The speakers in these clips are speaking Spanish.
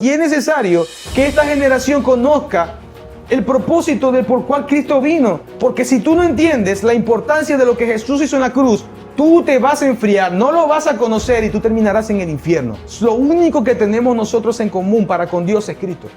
Y es necesario que esta generación conozca el propósito del por cual Cristo vino. Porque si tú no entiendes la importancia de lo que Jesús hizo en la cruz, tú te vas a enfriar, no lo vas a conocer y tú terminarás en el infierno. Lo único que tenemos nosotros en común para con Dios es Cristo.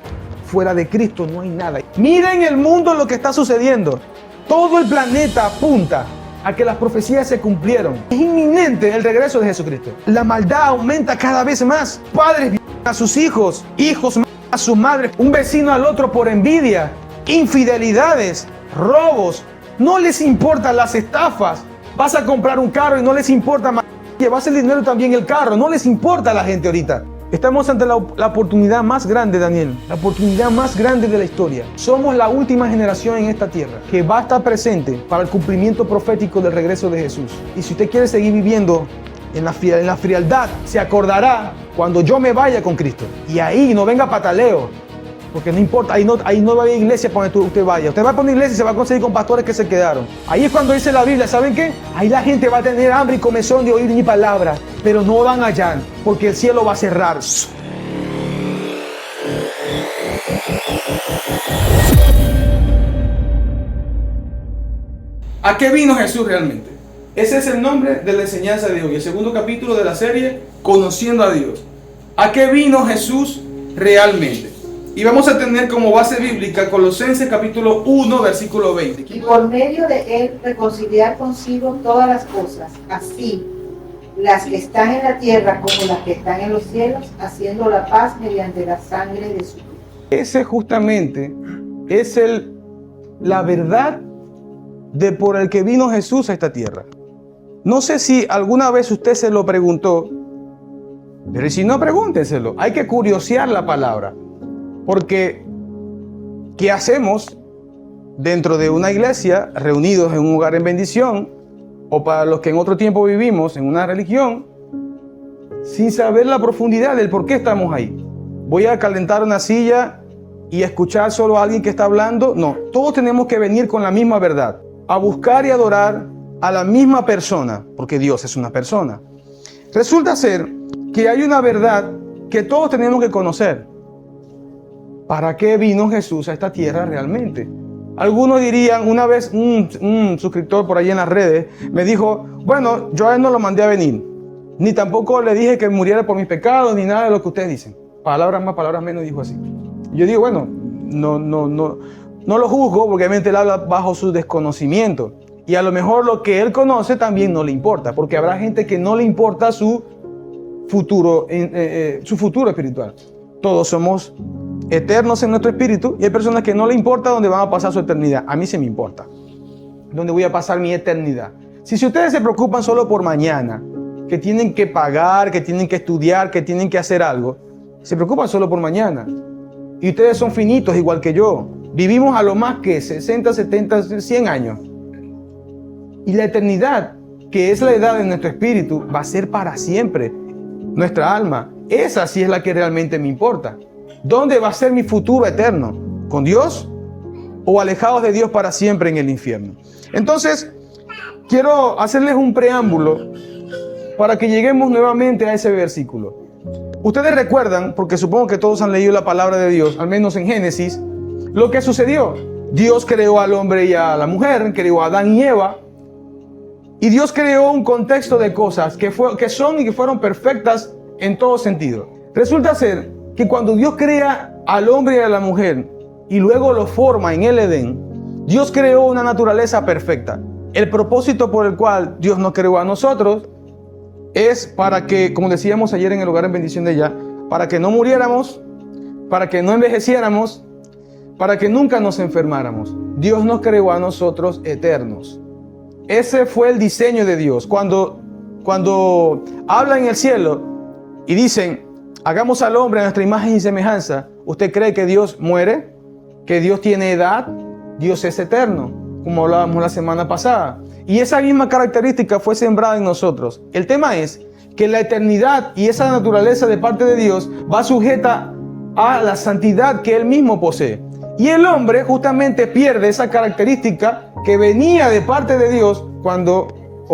Fuera de Cristo no hay nada. Miren el mundo lo que está sucediendo. Todo el planeta apunta a que las profecías se cumplieron. Es inminente el regreso de Jesucristo. La maldad aumenta cada vez más. Padres a sus hijos, hijos a sus madres, un vecino al otro por envidia, infidelidades, robos. No les importan las estafas. Vas a comprar un carro y no les importa más. Llevarse el dinero también el carro. No les importa a la gente ahorita. Estamos ante la oportunidad más grande, Daniel. La oportunidad más grande de la historia. Somos la última generación en esta tierra que va a estar presente para el cumplimiento profético del regreso de Jesús. Y si usted quiere seguir viviendo en la frialdad, se acordará cuando yo me vaya con Cristo. Y ahí no venga pataleo. Porque no importa, ahí no va a haber iglesia para donde usted vaya. Usted va a poner iglesia y se va a conseguir con pastores que se quedaron. Ahí es cuando dice la Biblia, ¿saben qué? Ahí la gente va a tener hambre y comezón de oír mi palabra, pero no van allá, porque el cielo va a cerrar. ¿A qué vino Jesús realmente? Ese es el nombre de la enseñanza de hoy, el segundo capítulo de la serie Conociendo a Dios. ¿A qué vino Jesús realmente? Y vamos a tener como base bíblica Colosenses capítulo 1, versículo 20. Y por medio de él reconciliar consigo todas las cosas, así las que están en la tierra como las que están en los cielos, haciendo la paz mediante la sangre de su cruz. Ese justamente es la verdad de por el que vino Jesús a esta tierra. No sé si alguna vez usted se lo preguntó, pero si no, pregúnteselo. Hay que curiosear la palabra. Porque, ¿qué hacemos dentro de una iglesia, reunidos en un hogar en bendición, o para los que en otro tiempo vivimos en una religión, sin saber la profundidad del por qué estamos ahí? ¿Voy a calentar una silla y escuchar solo a alguien que está hablando? No, todos tenemos que venir con la misma verdad, a buscar y adorar a la misma persona, porque Dios es una persona. Resulta ser que hay una verdad que todos tenemos que conocer. ¿Para qué vino Jesús a esta tierra realmente? Algunos dirían, una vez un suscriptor por ahí en las redes me dijo, bueno, yo a él no lo mandé a venir, ni tampoco le dije que muriera por mis pecados, ni nada de lo que ustedes dicen. Palabras más, palabras menos, dijo así. Yo digo, bueno, no lo juzgo, porque obviamente él habla bajo su desconocimiento. Y a lo mejor lo que él conoce también no le importa, porque habrá gente que no le importa su futuro espiritual. Todos somos eternos en nuestro espíritu y hay personas que no le importa dónde van a pasar su eternidad. A mí sí me importa dónde voy a pasar mi eternidad. Si ustedes se preocupan solo por mañana, que tienen que pagar, que tienen que estudiar, que tienen que hacer algo, se preocupan solo por mañana. Y ustedes son finitos igual que yo. Vivimos a lo más que 60, 70, 100 años. Y la eternidad, que es la edad de nuestro espíritu, va a ser para siempre. Nuestra alma, esa sí es la que realmente me importa. ¿Dónde va a ser mi futuro eterno? ¿Con Dios o alejados de Dios para siempre en el infierno? Entonces, quiero hacerles un preámbulo para que lleguemos nuevamente a ese versículo. Ustedes recuerdan, porque supongo que todos han leído la palabra de Dios, al menos en Génesis, lo que sucedió. Dios creó al hombre y a la mujer, creó a Adán y Eva, y Dios creó un contexto de cosas que son y que fueron perfectas en todo sentido. Resulta ser que cuando Dios crea al hombre y a la mujer y luego lo forma en el Edén, Dios creó una naturaleza perfecta. El propósito por el cual Dios nos creó a nosotros es para que, como decíamos ayer en el hogar en bendición de ella, para que no muriéramos, para que no envejeciéramos, para que nunca nos enfermáramos. Dios nos creó a nosotros eternos. Ese fue el diseño de Dios. Cuando hablan en el cielo y dicen, hagamos al hombre a nuestra imagen y semejanza, ¿usted cree que Dios muere? ¿Que Dios tiene edad? Dios es eterno, como hablábamos la semana pasada. Y esa misma característica fue sembrada en nosotros. El tema es que la eternidad y esa naturaleza de parte de Dios va sujeta a la santidad que Él mismo posee. Y el hombre justamente pierde esa característica que venía de parte de Dios cuando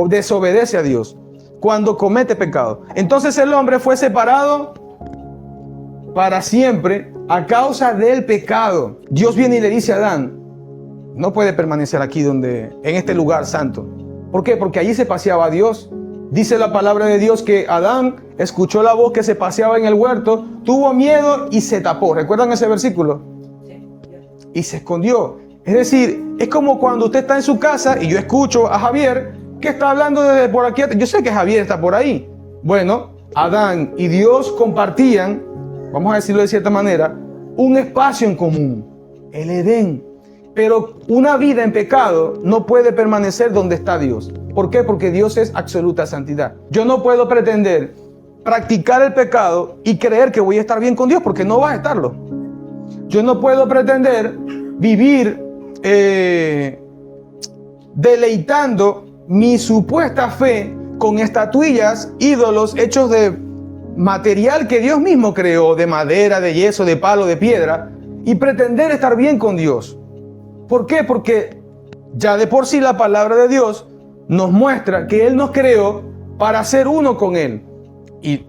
desobedece a Dios, cuando comete pecado. Entonces el hombre fue separado para siempre a causa del pecado. Dios viene y le dice a Adán, no puede permanecer aquí en este lugar santo. ¿Por qué? Porque allí se paseaba Dios. Dice la palabra de Dios que Adán escuchó la voz que se paseaba en el huerto, tuvo miedo y se tapó. ¿Recuerdan ese versículo? Y se escondió. Es decir, es como cuando usted está en su casa y yo escucho a Javier que está hablando desde por aquí. Yo sé que Javier está por ahí. Bueno, Adán y Dios compartían, vamos a decirlo de cierta manera, un espacio en común, el Edén. Pero una vida en pecado no puede permanecer donde está Dios. ¿Por qué? Porque Dios es absoluta santidad. Yo no puedo pretender practicar el pecado y creer que voy a estar bien con Dios, porque no vas a estarlo. Yo no puedo pretender vivir deleitando mi supuesta fe con estatuillas, ídolos hechos de material que Dios mismo creó, de madera, de yeso, de palo, de piedra, y pretender estar bien con Dios. ¿Por qué? Porque ya de por sí la palabra de Dios nos muestra que Él nos creó para ser uno con Él. Y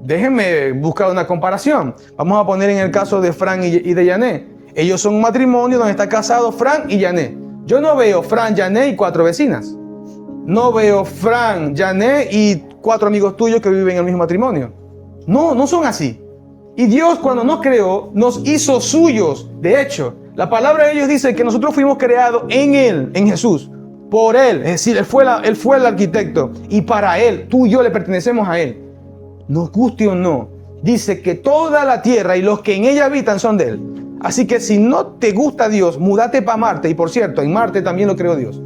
déjenme buscar una comparación. Vamos a poner en el caso de Fran y de Yané. Ellos son un matrimonio donde está casado Fran y Yané. Yo no veo Fran, Yané y 4 vecinas. No veo Fran, Yané y 4 amigos tuyos que viven en el mismo matrimonio. No, no son así. Y Dios, cuando nos creó, nos hizo suyos. De hecho, la palabra de Dios dice que nosotros fuimos creados en Él, en Jesús, por Él. Es decir, Él fue el arquitecto y para Él, tú y yo le pertenecemos a Él. Nos guste o no, dice que toda la tierra y los que en ella habitan son de Él. Así que si no te gusta Dios, múdate para Marte. Y por cierto, en Marte también lo creó Dios.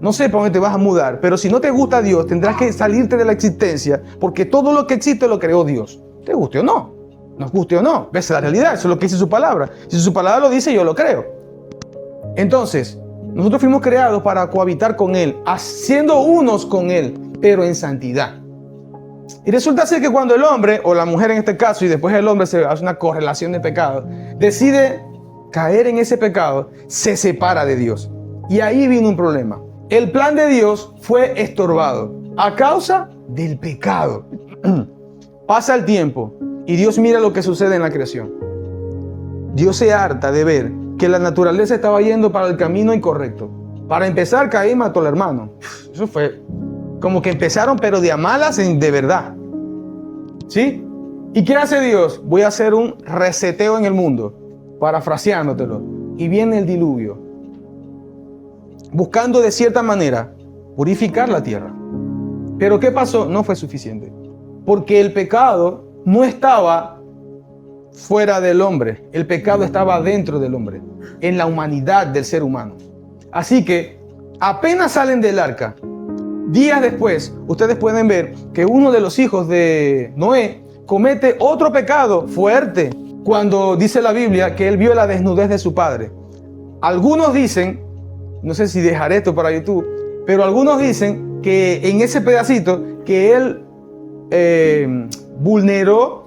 No sé para dónde te vas a mudar, pero si no te gusta Dios, tendrás que salirte de la existencia, porque todo lo que existe lo creó Dios. ¿Te guste o no? Nos guste o no, esa es la realidad, eso es lo que dice su palabra. Si su palabra lo dice, yo lo creo. Entonces, nosotros fuimos creados para cohabitar con Él, siendo unos con Él, pero en santidad. Y resulta ser que cuando el hombre, o la mujer en este caso, y después el hombre se hace una correlación de pecado, decide caer en ese pecado, se separa de Dios. Y ahí vino un problema. El plan de Dios fue estorbado a causa del pecado. Pasa el tiempo. Y Dios mira lo que sucede en la creación. Dios se harta de ver que la naturaleza estaba yendo para el camino incorrecto. Para empezar, Caín mató al hermano. Eso fue como que empezaron, pero de a malas de verdad. ¿Sí? ¿Y qué hace Dios? Voy a hacer un reseteo en el mundo, parafraseándotelo. Y viene el diluvio, buscando de cierta manera purificar la tierra. Pero ¿qué pasó? No fue suficiente. Porque el pecado no estaba fuera del hombre, el pecado estaba dentro del hombre, en la humanidad del ser humano. Así que apenas salen del arca, días después, ustedes pueden ver que uno de los hijos de Noé comete otro pecado fuerte cuando dice la Biblia que él vio la desnudez de su padre. Algunos dicen, no sé si dejaré esto para YouTube, pero algunos dicen que en ese pedacito que él vulneró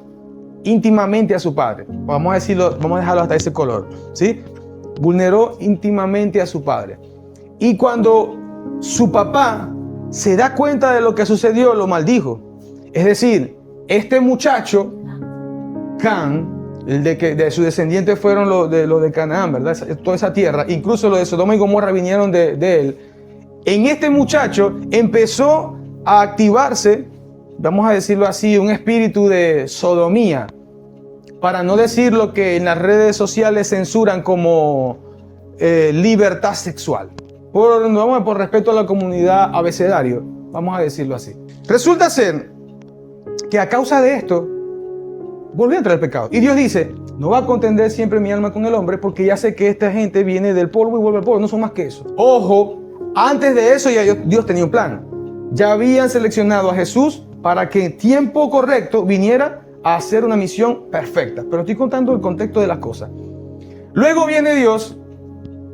íntimamente a su padre. Vamos a decirlo, vamos a dejarlo hasta ese color, ¿sí? Vulneró íntimamente a su padre. Y cuando su papá se da cuenta de lo que sucedió, lo maldijo. Es decir, este muchacho, Can, de su descendiente fueron los de Canaán, ¿verdad? Toda esa tierra, incluso los de Sodoma y Gomorra vinieron de él. En este muchacho empezó a activarse, vamos a decirlo así, un espíritu de sodomía, para no decir lo que en las redes sociales censuran como libertad sexual. Por respeto a la comunidad abecedario, vamos a decirlo así. Resulta ser que a causa de esto, volvió a entrar el pecado. Y Dios dice, no va a contender siempre mi alma con el hombre, porque ya sé que esta gente viene del polvo y vuelve al polvo, no son más que eso. Ojo, antes de eso ya Dios tenía un plan. Ya habían seleccionado a Jesús para que en tiempo correcto viniera a hacer una misión perfecta. Pero estoy contando el contexto de las cosas. Luego viene Dios,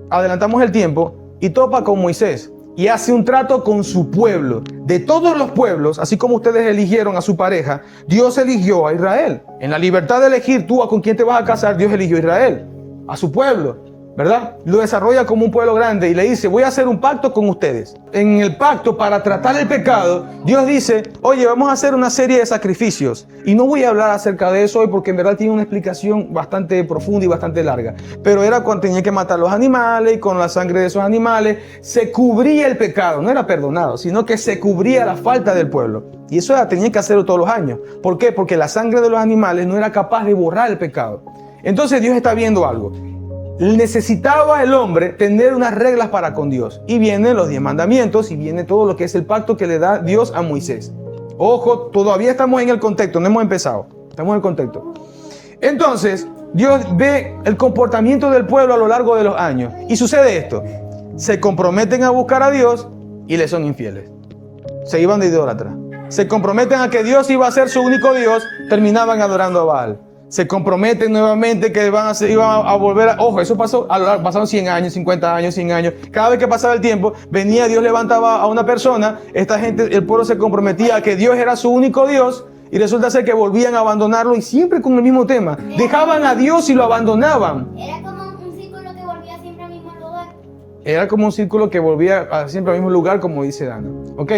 adelantamos el tiempo, y topa con Moisés y hace un trato con su pueblo. De todos los pueblos, así como ustedes eligieron a su pareja, Dios eligió a Israel. En la libertad de elegir tú a con quién te vas a casar, Dios eligió a Israel, a su pueblo. ¿verdad? Lo desarrolla como un pueblo grande y le dice, voy a hacer un pacto con ustedes. En el pacto, para tratar el pecado, Dios dice, oye, vamos a hacer una serie de sacrificios. Y no voy a hablar acerca de eso hoy porque en verdad tiene una explicación bastante profunda y bastante larga. Pero era cuando tenía que matar los animales y con la sangre de esos animales se cubría el pecado. No era perdonado, sino que se cubría la falta del pueblo. Y eso tenían que hacerlo todos los años. ¿Por qué? Porque la sangre de los animales no era capaz de borrar el pecado. Entonces Dios está viendo algo. Necesitaba el hombre tener unas reglas para con Dios. Y vienen los 10 mandamientos y viene todo lo que es el pacto que le da Dios a Moisés. Ojo, todavía estamos en el contexto, no hemos empezado. Estamos en el contexto. Entonces, Dios ve el comportamiento del pueblo a lo largo de los años. Y sucede esto. Se comprometen a buscar a Dios y le son infieles. Se iban de idólatras. Se comprometen a que Dios iba a ser su único Dios, terminaban adorando a Baal. Se comprometen nuevamente que iban a volver a... Ojo, eso pasó, pasaron 100 años, 50 años, 100 años. Cada vez que pasaba el tiempo, venía Dios, levantaba a una persona. Esta gente, el pueblo se comprometía a que Dios era su único Dios. Y resulta ser que volvían a abandonarlo y siempre con el mismo tema. Dejaban a Dios y lo abandonaban. Era como un círculo que volvía siempre al mismo lugar. Era como un círculo que volvía siempre al mismo lugar, como dice Dana. ¿Ok?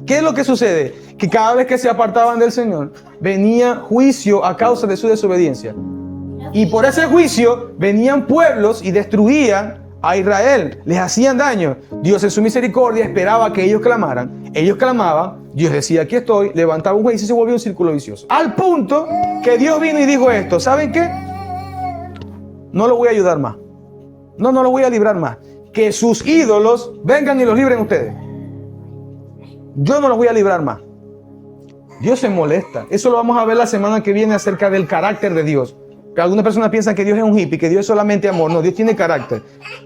¿Qué es lo que sucede? Que cada vez que se apartaban del Señor, venía juicio a causa de su desobediencia. Y por ese juicio venían pueblos y destruían a Israel. Les hacían daño. Dios en su misericordia esperaba que ellos clamaran. Ellos clamaban. Dios decía, aquí estoy. Levantaba un juicio y se volvió un círculo vicioso. Al punto que Dios vino y dijo esto. ¿Saben qué? No lo voy a ayudar más. No lo voy a librar más. Que sus ídolos vengan y los libren ustedes. Yo no los voy a librar más. Dios se molesta. Eso lo vamos a ver la semana que viene acerca del carácter de Dios. Que algunas personas piensan que Dios es un hippie, que Dios es solamente amor. No, Dios tiene carácter.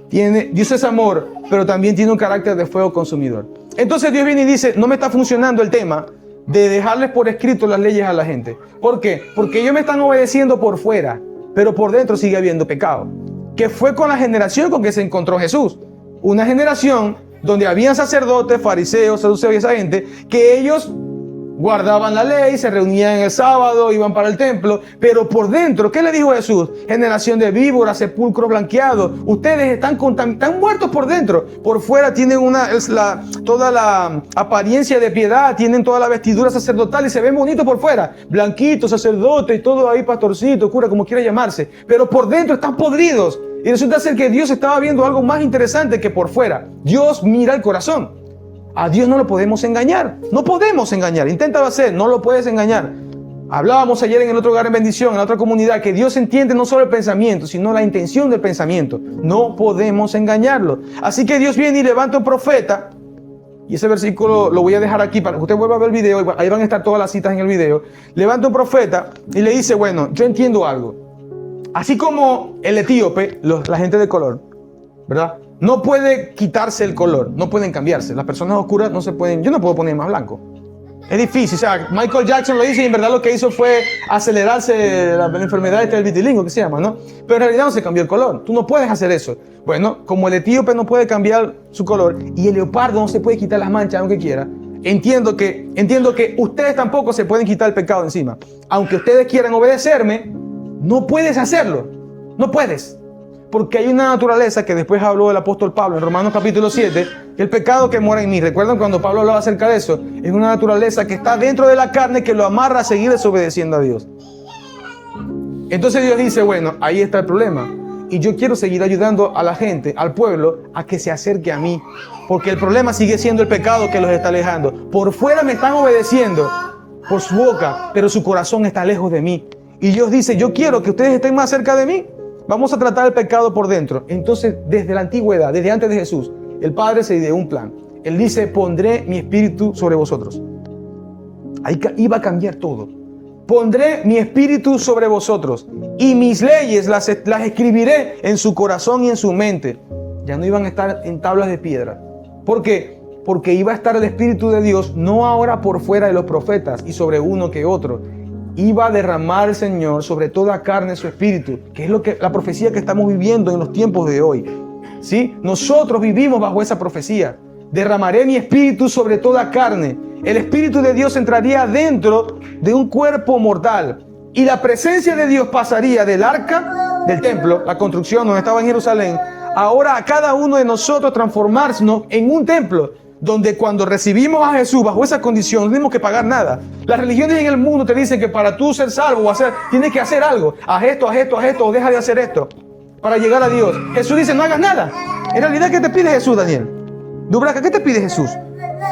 Dios es amor, pero también tiene un carácter de fuego consumidor. Entonces Dios viene y dice, no me está funcionando el tema de dejarles por escrito las leyes a la gente. ¿Por qué? Porque ellos me están obedeciendo por fuera, pero por dentro sigue habiendo pecado. Que fue con la generación con que se encontró Jesús. Una generación donde habían sacerdotes, fariseos, saduceos y esa gente, que ellos guardaban la ley, se reunían el sábado, iban para el templo, pero por dentro, ¿qué le dijo Jesús? Generación de víboras, sepulcros blanqueados, ustedes están muertos por dentro, por fuera tienen toda la apariencia de piedad, tienen toda la vestidura sacerdotal y se ven bonitos por fuera, blanquitos, sacerdotes, todo ahí, pastorcito, cura, como quiera llamarse, pero por dentro están podridos. Y resulta ser que Dios estaba viendo algo más interesante que por fuera. Dios mira el corazón. A Dios no lo podemos engañar. No podemos engañar. Inténtalo hacer, no lo puedes engañar. Hablábamos ayer en el otro hogar en bendición, en la otra comunidad, que Dios entiende no solo el pensamiento, sino la intención del pensamiento. No podemos engañarlo. Así que Dios viene y levanta un profeta. Y ese versículo lo voy a dejar aquí para que usted vuelva a ver el video. Ahí van a estar todas las citas en el video. Levanta un profeta y le dice, bueno, yo entiendo algo. Así como el etíope, la gente de color, ¿verdad? No puede quitarse el color, no pueden cambiarse. Las personas oscuras no se pueden, yo no puedo poner más blanco. Es difícil, o sea, Michael Jackson lo dice y en verdad lo que hizo fue acelerarse la enfermedad del vitiligo, que se llama, ¿no? Pero en realidad no se cambió el color, tú no puedes hacer eso. Bueno, como el etíope no puede cambiar su color y el leopardo no se puede quitar las manchas aunque quiera, entiendo que ustedes tampoco se pueden quitar el pecado encima. Aunque ustedes quieran obedecerme, no puedes hacerlo, no puedes. Porque hay una naturaleza que después habló el apóstol Pablo en Romanos capítulo 7, que el pecado que mora en mí, ¿recuerdan cuando Pablo hablaba acerca de eso? Es una naturaleza que está dentro de la carne que lo amarra a seguir desobedeciendo a Dios. Entonces Dios dice, bueno, ahí está el problema. Y yo quiero seguir ayudando a la gente, al pueblo, a que se acerque a mí. Porque el problema sigue siendo el pecado que los está alejando. Por fuera me están obedeciendo por su boca, pero su corazón está lejos de mí. Y Dios dice, yo quiero que ustedes estén más cerca de mí. Vamos a tratar el pecado por dentro. Entonces, desde la antigüedad, desde antes de Jesús, el Padre se ideó un plan. Él dice, pondré mi espíritu sobre vosotros. Ahí iba a cambiar todo. Pondré mi espíritu sobre vosotros y mis leyes las escribiré en su corazón y en su mente. Ya no iban a estar en tablas de piedra. ¿Por qué? Porque iba a estar el Espíritu de Dios, no ahora por fuera de los profetas y sobre uno que otro. Iba a derramar el Señor sobre toda carne su espíritu, que es la profecía que estamos viviendo en los tiempos de hoy. ¿Sí? Nosotros vivimos bajo esa profecía. Derramaré mi espíritu sobre toda carne. El Espíritu de Dios entraría dentro de un cuerpo mortal y la presencia de Dios pasaría del arca del templo, la construcción donde estaba en Jerusalén, ahora a cada uno de nosotros transformarnos en un templo, donde cuando recibimos a Jesús bajo esa condición no tenemos que pagar nada. Las religiones en el mundo te dicen que para tú ser salvo tienes que hacer algo. Haz esto, o deja de hacer esto para llegar a Dios. Jesús dice, no hagas nada. En realidad, ¿qué te pide Jesús, Daniel? Dubraca, ¿qué te pide Jesús?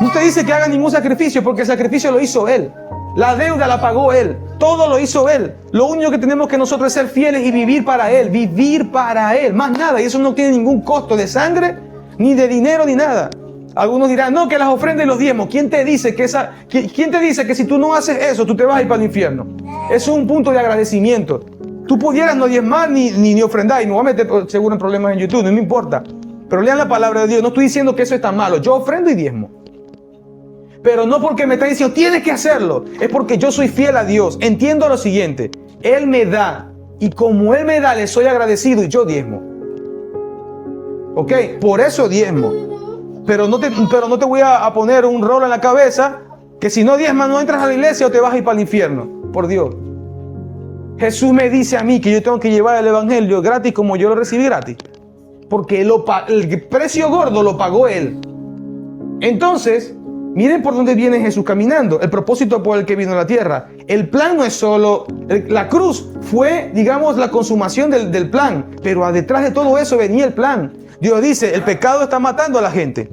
No te dice que haga ningún sacrificio, porque el sacrificio lo hizo Él. La deuda la pagó Él. Todo lo hizo Él. Lo único que tenemos que nosotros es ser fieles y vivir para Él. Vivir para Él. Más nada. Y eso no tiene ningún costo de sangre, ni de dinero, ni nada. Algunos dirán, no, que las ofrendas y los diezmos. ¿Quién te dice que si tú no haces eso, tú te vas a ir para el infierno? Eso es un punto de agradecimiento. Tú pudieras no diezmar ni ofrendar. Y me voy a meter seguro en problemas en YouTube. No me importa. Pero lean la palabra de Dios. No estoy diciendo que eso está malo. Yo ofrendo y diezmo. Pero no porque me está diciendo, tienes que hacerlo. Es porque yo soy fiel a Dios. Entiendo lo siguiente. Él me da. Y como Él me da, le soy agradecido y yo diezmo. ¿Ok? Por eso diezmo. Pero no te voy a poner un rol en la cabeza que si no diezmas no entras a la iglesia o te vas a ir para el infierno. Por Dios. Jesús me dice a mí que yo tengo que llevar el evangelio gratis como yo lo recibí gratis. Porque el precio gordo lo pagó Él. Entonces, miren por dónde viene Jesús caminando. El propósito por el que vino a la tierra. El plan no es solo... La cruz fue, digamos, la consumación del plan. Pero detrás de todo eso venía el plan. Dios dice, el pecado está matando a la gente.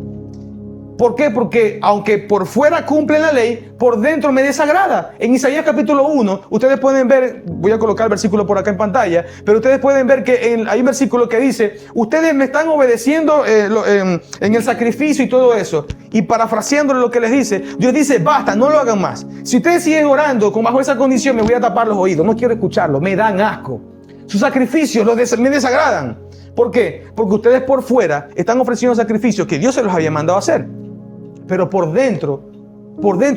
¿Por qué? Porque aunque por fuera cumplen la ley, por dentro me desagrada. En Isaías capítulo 1, ustedes pueden ver, voy a colocar el versículo por acá en pantalla, pero ustedes pueden ver que hay un versículo que dice, ustedes me están obedeciendo en el sacrificio y todo eso. Y parafraseándole lo que les dice, Dios dice, basta, no lo hagan más. Si ustedes siguen orando bajo esa condición, me voy a tapar los oídos, no quiero escucharlo, me dan asco. Sus sacrificios me desagradan. ¿Por qué? Porque ustedes por fuera están ofreciendo sacrificios que Dios se los había mandado a hacer. Pero por dentro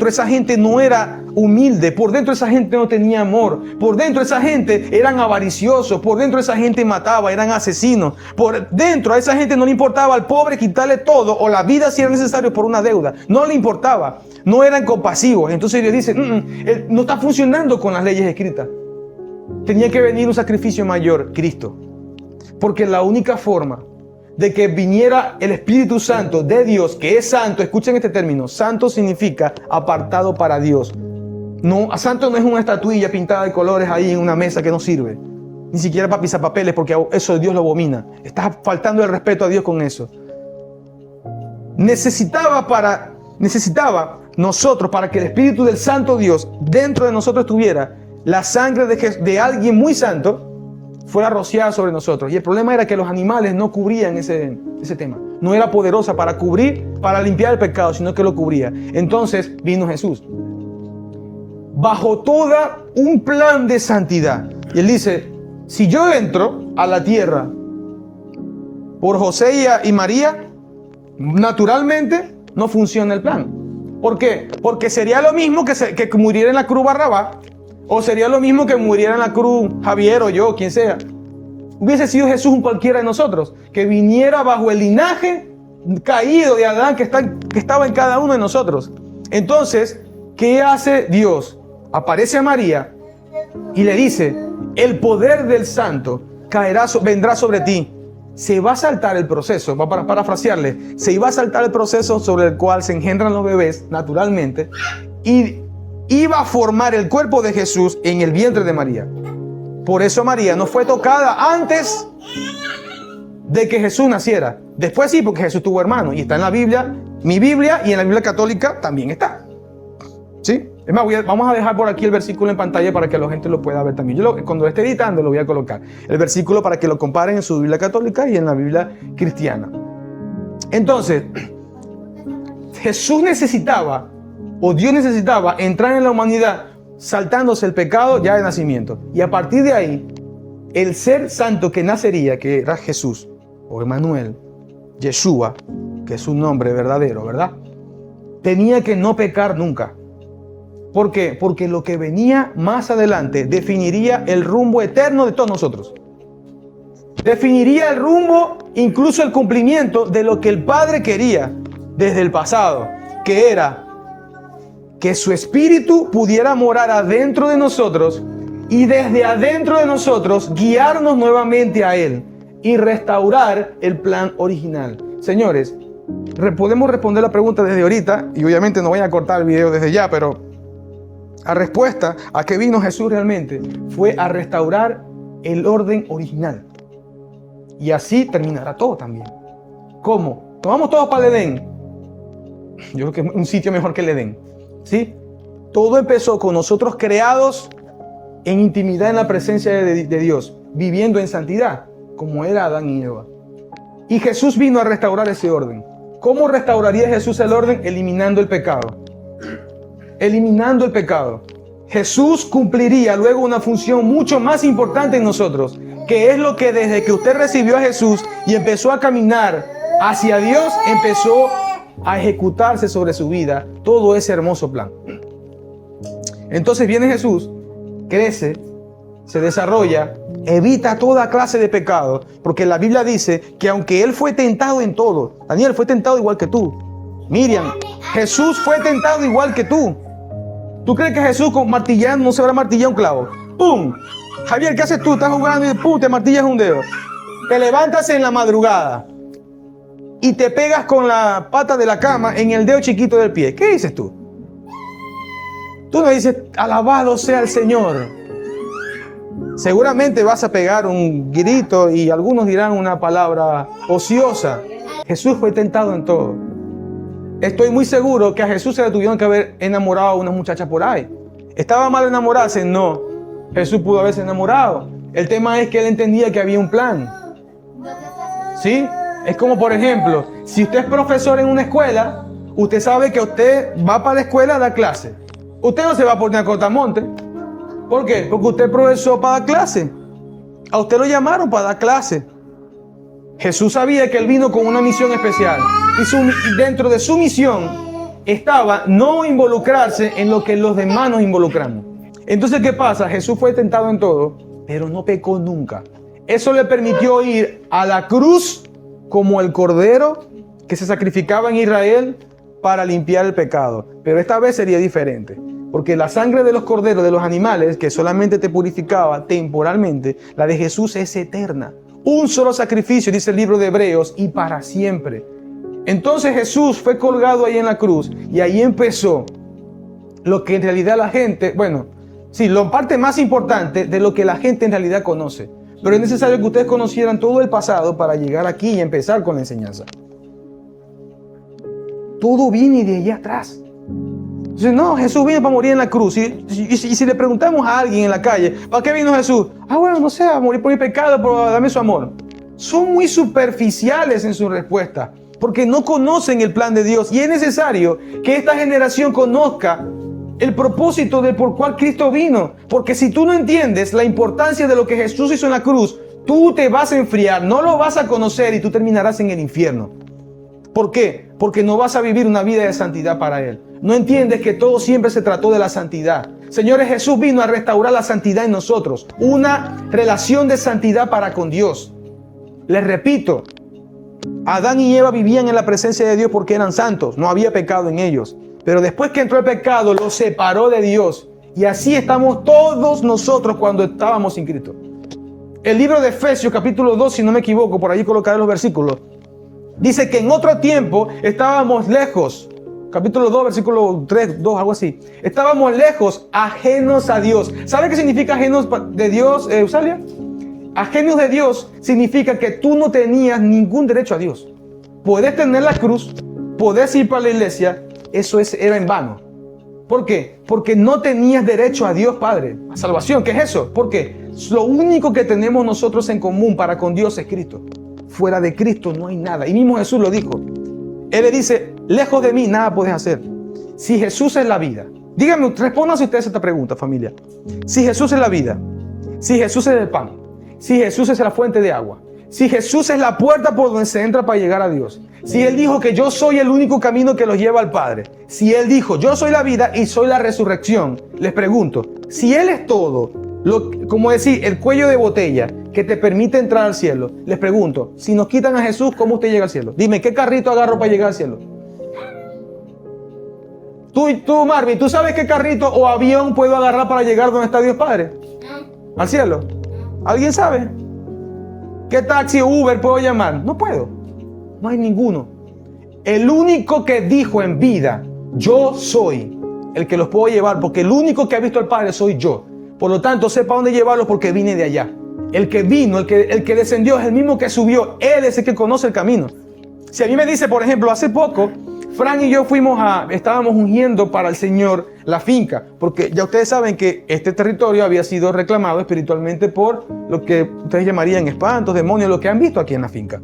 esa gente no era humilde, por dentro esa gente no tenía amor, por dentro esa gente eran avariciosos, por dentro esa gente mataba, eran asesinos, por dentro a esa gente no le importaba al pobre quitarle todo o la vida si era necesario por una deuda, no le importaba, no eran compasivos. Entonces Dios dice, no está funcionando con las leyes escritas, tenía que venir un sacrificio mayor, Cristo, porque la única forma de que viniera el Espíritu Santo de Dios, que es santo, escuchen este término, santo significa apartado para Dios. No, santo no es una estatuilla pintada de colores ahí en una mesa que no sirve, ni siquiera para pisar papeles, porque eso Dios lo abomina. Estás faltando el respeto a Dios con eso. Necesitaba nosotros, para que el Espíritu del Santo Dios dentro de nosotros estuviera, la sangre de alguien muy santo fuera rociada sobre nosotros. Y el problema era que los animales no cubrían ese tema. No era poderosa para cubrir, para limpiar el pecado, sino que lo cubría. Entonces vino Jesús. Bajo toda un plan de santidad. Y Él dice, si yo entro a la tierra por José y María, naturalmente no funciona el plan. ¿Por qué? Porque sería lo mismo que muriera en la cruz Barrabás. O sería lo mismo que muriera en la cruz Javier o yo, quien sea. Hubiese sido Jesús un cualquiera de nosotros, que viniera bajo el linaje caído de Adán que estaba en cada uno de nosotros. Entonces, ¿qué hace Dios? Aparece a María y le dice, el poder del Santo vendrá sobre ti. Se va a saltar el proceso, para parafrasearle, se iba a saltar el proceso sobre el cual se engendran los bebés naturalmente y iba a formar el cuerpo de Jesús en el vientre de María. Por eso María no fue tocada antes de que Jesús naciera. Después sí, porque Jesús tuvo hermano. Y está en la Biblia, mi Biblia, y en la Biblia católica también está. ¿Sí? Es más, vamos a dejar por aquí el versículo en pantalla para que la gente lo pueda ver también. Cuando lo esté editando lo voy a colocar. El versículo para que lo comparen en su Biblia católica y en la Biblia cristiana. Entonces, Jesús necesitaba, o Dios necesitaba, entrar en la humanidad saltándose el pecado ya de nacimiento. Y a partir de ahí, el ser santo que nacería, que era Jesús, o Emmanuel, Yeshua, que es su nombre verdadero, ¿verdad? Tenía que no pecar nunca. ¿Por qué? Porque lo que venía más adelante definiría el rumbo eterno de todos nosotros. Definiría el rumbo, incluso el cumplimiento de lo que el Padre quería desde el pasado, que era que su espíritu pudiera morar adentro de nosotros y desde adentro de nosotros guiarnos nuevamente a Él y restaurar el plan original. Señores, podemos responder la pregunta desde ahorita, y obviamente no voy a cortar el video desde ya, pero la respuesta a qué vino Jesús realmente fue a restaurar el orden original. Y así terminará todo también. ¿Cómo? Tomamos todos para el Edén. Yo creo que es un sitio mejor que el Edén, ¿sí? Todo empezó con nosotros creados en intimidad en la presencia de Dios, viviendo en santidad, como era Adán y Eva. Y Jesús vino a restaurar ese orden. ¿Cómo restauraría Jesús el orden? Eliminando el pecado. Eliminando el pecado. Jesús cumpliría luego una función mucho más importante en nosotros, que es lo que desde que usted recibió a Jesús y empezó a caminar hacia Dios, empezó a ejecutarse sobre su vida todo ese hermoso plan. Entonces viene Jesús, crece, se desarrolla, evita toda clase de pecado, porque la Biblia dice que aunque Él fue tentado en todo, Daniel fue tentado igual que tú, Miriam, Jesús fue tentado igual que tú. ¿Tú crees que Jesús con martillando no se habrá martillado un clavo? ¡Pum! Javier, ¿qué haces tú? Estás jugando y ¡pum! Te martillas un dedo. Te levantas en la madrugada y te pegas con la pata de la cama en el dedo chiquito del pie. ¿Qué dices tú? Tú no dices, alabado sea el Señor. Seguramente vas a pegar un grito y algunos dirán una palabra ociosa. Jesús fue tentado en todo. Estoy muy seguro que a Jesús se le tuvieron que haber enamorado a una muchacha por ahí. ¿Estaba mal enamorarse? No. Jesús pudo haberse enamorado. El tema es que él entendía que había un plan. ¿Sí? Es como, por ejemplo, si usted es profesor en una escuela, usted sabe que usted va para la escuela a dar clase. Usted no se va a poner a cortamonte. ¿Por qué? Porque usted es profesor para dar clase. A usted lo llamaron para dar clase. Jesús sabía que él vino con una misión especial. Y dentro de su misión estaba no involucrarse en lo que los demás nos involucramos. Entonces, ¿qué pasa? Jesús fue tentado en todo, pero no pecó nunca. Eso le permitió ir a la cruz como el cordero que se sacrificaba en Israel para limpiar el pecado. Pero esta vez sería diferente, porque la sangre de los corderos, de los animales, que solamente te purificaba temporalmente, la de Jesús es eterna. Un solo sacrificio, dice el libro de Hebreos, y para siempre. Entonces Jesús fue colgado ahí en la cruz y ahí empezó lo que en realidad la gente, bueno, sí, la parte más importante de lo que la gente en realidad conoce. Pero es necesario que ustedes conocieran todo el pasado para llegar aquí y empezar con la enseñanza. Todo viene de allá atrás. Entonces, no, Jesús vino para morir en la cruz. Y si le preguntamos a alguien en la calle, ¿para qué vino Jesús? Bueno, no sé, a morir por mi pecado, pero dame su amor. Son muy superficiales en su respuesta, porque no conocen el plan de Dios. Y es necesario que esta generación conozca el propósito de por cual Cristo vino. Porque si tú no entiendes la importancia de lo que Jesús hizo en la cruz, tú te vas a enfriar, no lo vas a conocer y tú terminarás en el infierno. ¿Por qué? Porque no vas a vivir una vida de santidad para Él. No entiendes que todo siempre se trató de la santidad. Señores, Jesús vino a restaurar la santidad en nosotros. Una relación de santidad para con Dios. Les repito, Adán y Eva vivían en la presencia de Dios porque eran santos. No había pecado en ellos. Pero después que entró el pecado, los separó de Dios. Y así estamos todos nosotros cuando estábamos sin Cristo. El libro de Efesios, capítulo 2, si no me equivoco, por allí colocaré los versículos. Dice que en otro tiempo estábamos lejos. Capítulo 2, versículo 3, 2, algo así. Estábamos lejos, ajenos a Dios. ¿Sabe qué significa ajenos de Dios, Eusalia? Ajenos de Dios significa que tú no tenías ningún derecho a Dios. Podés tener la cruz, podés ir para la iglesia, eso era en vano. ¿Por qué? Porque no tenías derecho a Dios Padre, a salvación. ¿Qué es eso? Porque lo único que tenemos nosotros en común para con Dios es Cristo. Fuera de Cristo no hay nada. Y mismo Jesús lo dijo. Él le dice, lejos de mí nada puedes hacer. Si Jesús es la vida. Díganme, respóndanse ustedes esta pregunta, familia. Si Jesús es la vida, si Jesús es el pan, si Jesús es la fuente de agua, si Jesús es la puerta por donde se entra para llegar a Dios, si Él dijo que yo soy el único camino que los lleva al Padre, si Él dijo yo soy la vida y soy la resurrección, les pregunto, si Él es todo, como decir, el cuello de botella que te permite entrar al cielo, les pregunto, si nos quitan a Jesús, ¿cómo usted llega al cielo? Dime, ¿qué carrito agarro para llegar al cielo? Tú, Marvin, ¿tú sabes qué carrito o avión puedo agarrar para llegar donde está Dios Padre? al cielo? ¿Alguien sabe? ¿Qué taxi o Uber puedo llamar? No puedo. No hay ninguno. El único que dijo en vida, yo soy el que los puedo llevar, porque el único que ha visto al Padre soy yo. Por lo tanto, sé para dónde llevarlos porque vine de allá. El que vino, el que descendió es el mismo que subió. Él es el que conoce el camino. Si a mí me dice, por ejemplo, hace poco, Fran y yo estábamos ungiendo para el Señor la finca, porque ya ustedes saben que este territorio había sido reclamado espiritualmente por lo que ustedes llamarían espantos, demonios, lo que han visto aquí en la finca.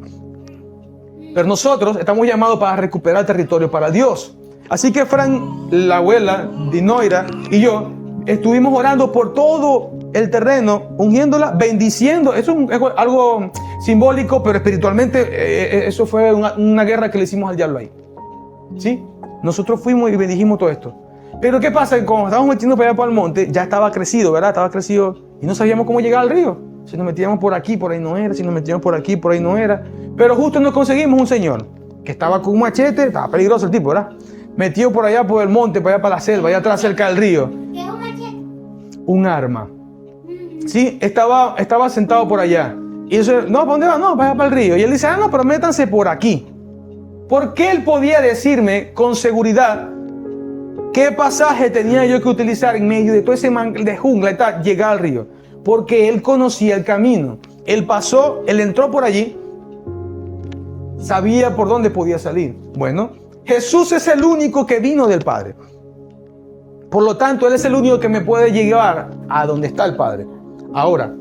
Pero nosotros estamos llamados para recuperar el territorio para Dios. Así que Fran, la abuela, Dinoira y yo estuvimos orando por todo el terreno, ungiéndola, bendiciendo. Eso es algo simbólico, pero espiritualmente eso fue una guerra que le hicimos al diablo ahí. ¿Sí? Nosotros fuimos y bendijimos todo esto. Pero ¿qué pasa? Cuando estábamos metiendo para allá para el monte, ya estaba crecido, ¿verdad? Estaba crecido y no sabíamos cómo llegar al río. Si nos metíamos por aquí, por ahí no era. Si nos metíamos por aquí, por ahí no era. Pero justo nos conseguimos un señor que estaba con un machete, estaba peligroso el tipo, ¿verdad? Metido por allá por el monte, para allá para la selva, allá atrás cerca del río. ¿Qué es un machete? Un arma. Sí, estaba sentado por allá. Y eso, no, ¿para dónde va? No, para allá para el río. Y él dice, no, pero métanse por aquí. ¿Por qué él podía decirme con seguridad qué pasaje tenía yo que utilizar en medio de todo ese de jungla y tal, llegar al río? Porque él conocía el camino. Él pasó, él entró por allí, sabía por dónde podía salir. Bueno, Jesús es el único que vino del Padre. Por lo tanto, Él es el único que me puede llevar a donde está el Padre. Ahora,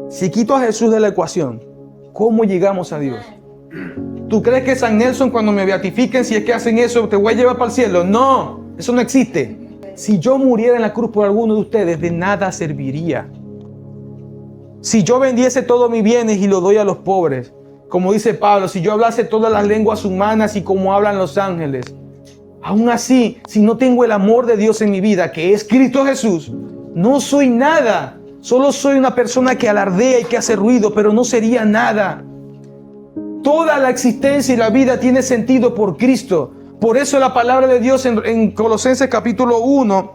si quito a Jesús de la ecuación, ¿cómo llegamos a Dios? ¿Tú crees que San Nelson, cuando me beatifiquen, si es que hacen eso, te voy a llevar para el cielo? No, eso no existe. Si yo muriera en la cruz por alguno de ustedes, de nada serviría. Si yo vendiese todos mis bienes y los doy a los pobres, como dice Pablo, si yo hablase todas las lenguas humanas y como hablan los ángeles, aún así, si no tengo el amor de Dios en mi vida, que es Cristo Jesús, no soy nada. Solo soy una persona que alardea y que hace ruido, pero no sería nada. Toda la existencia y la vida tiene sentido por Cristo. Por eso la palabra de Dios en Colosenses capítulo 1,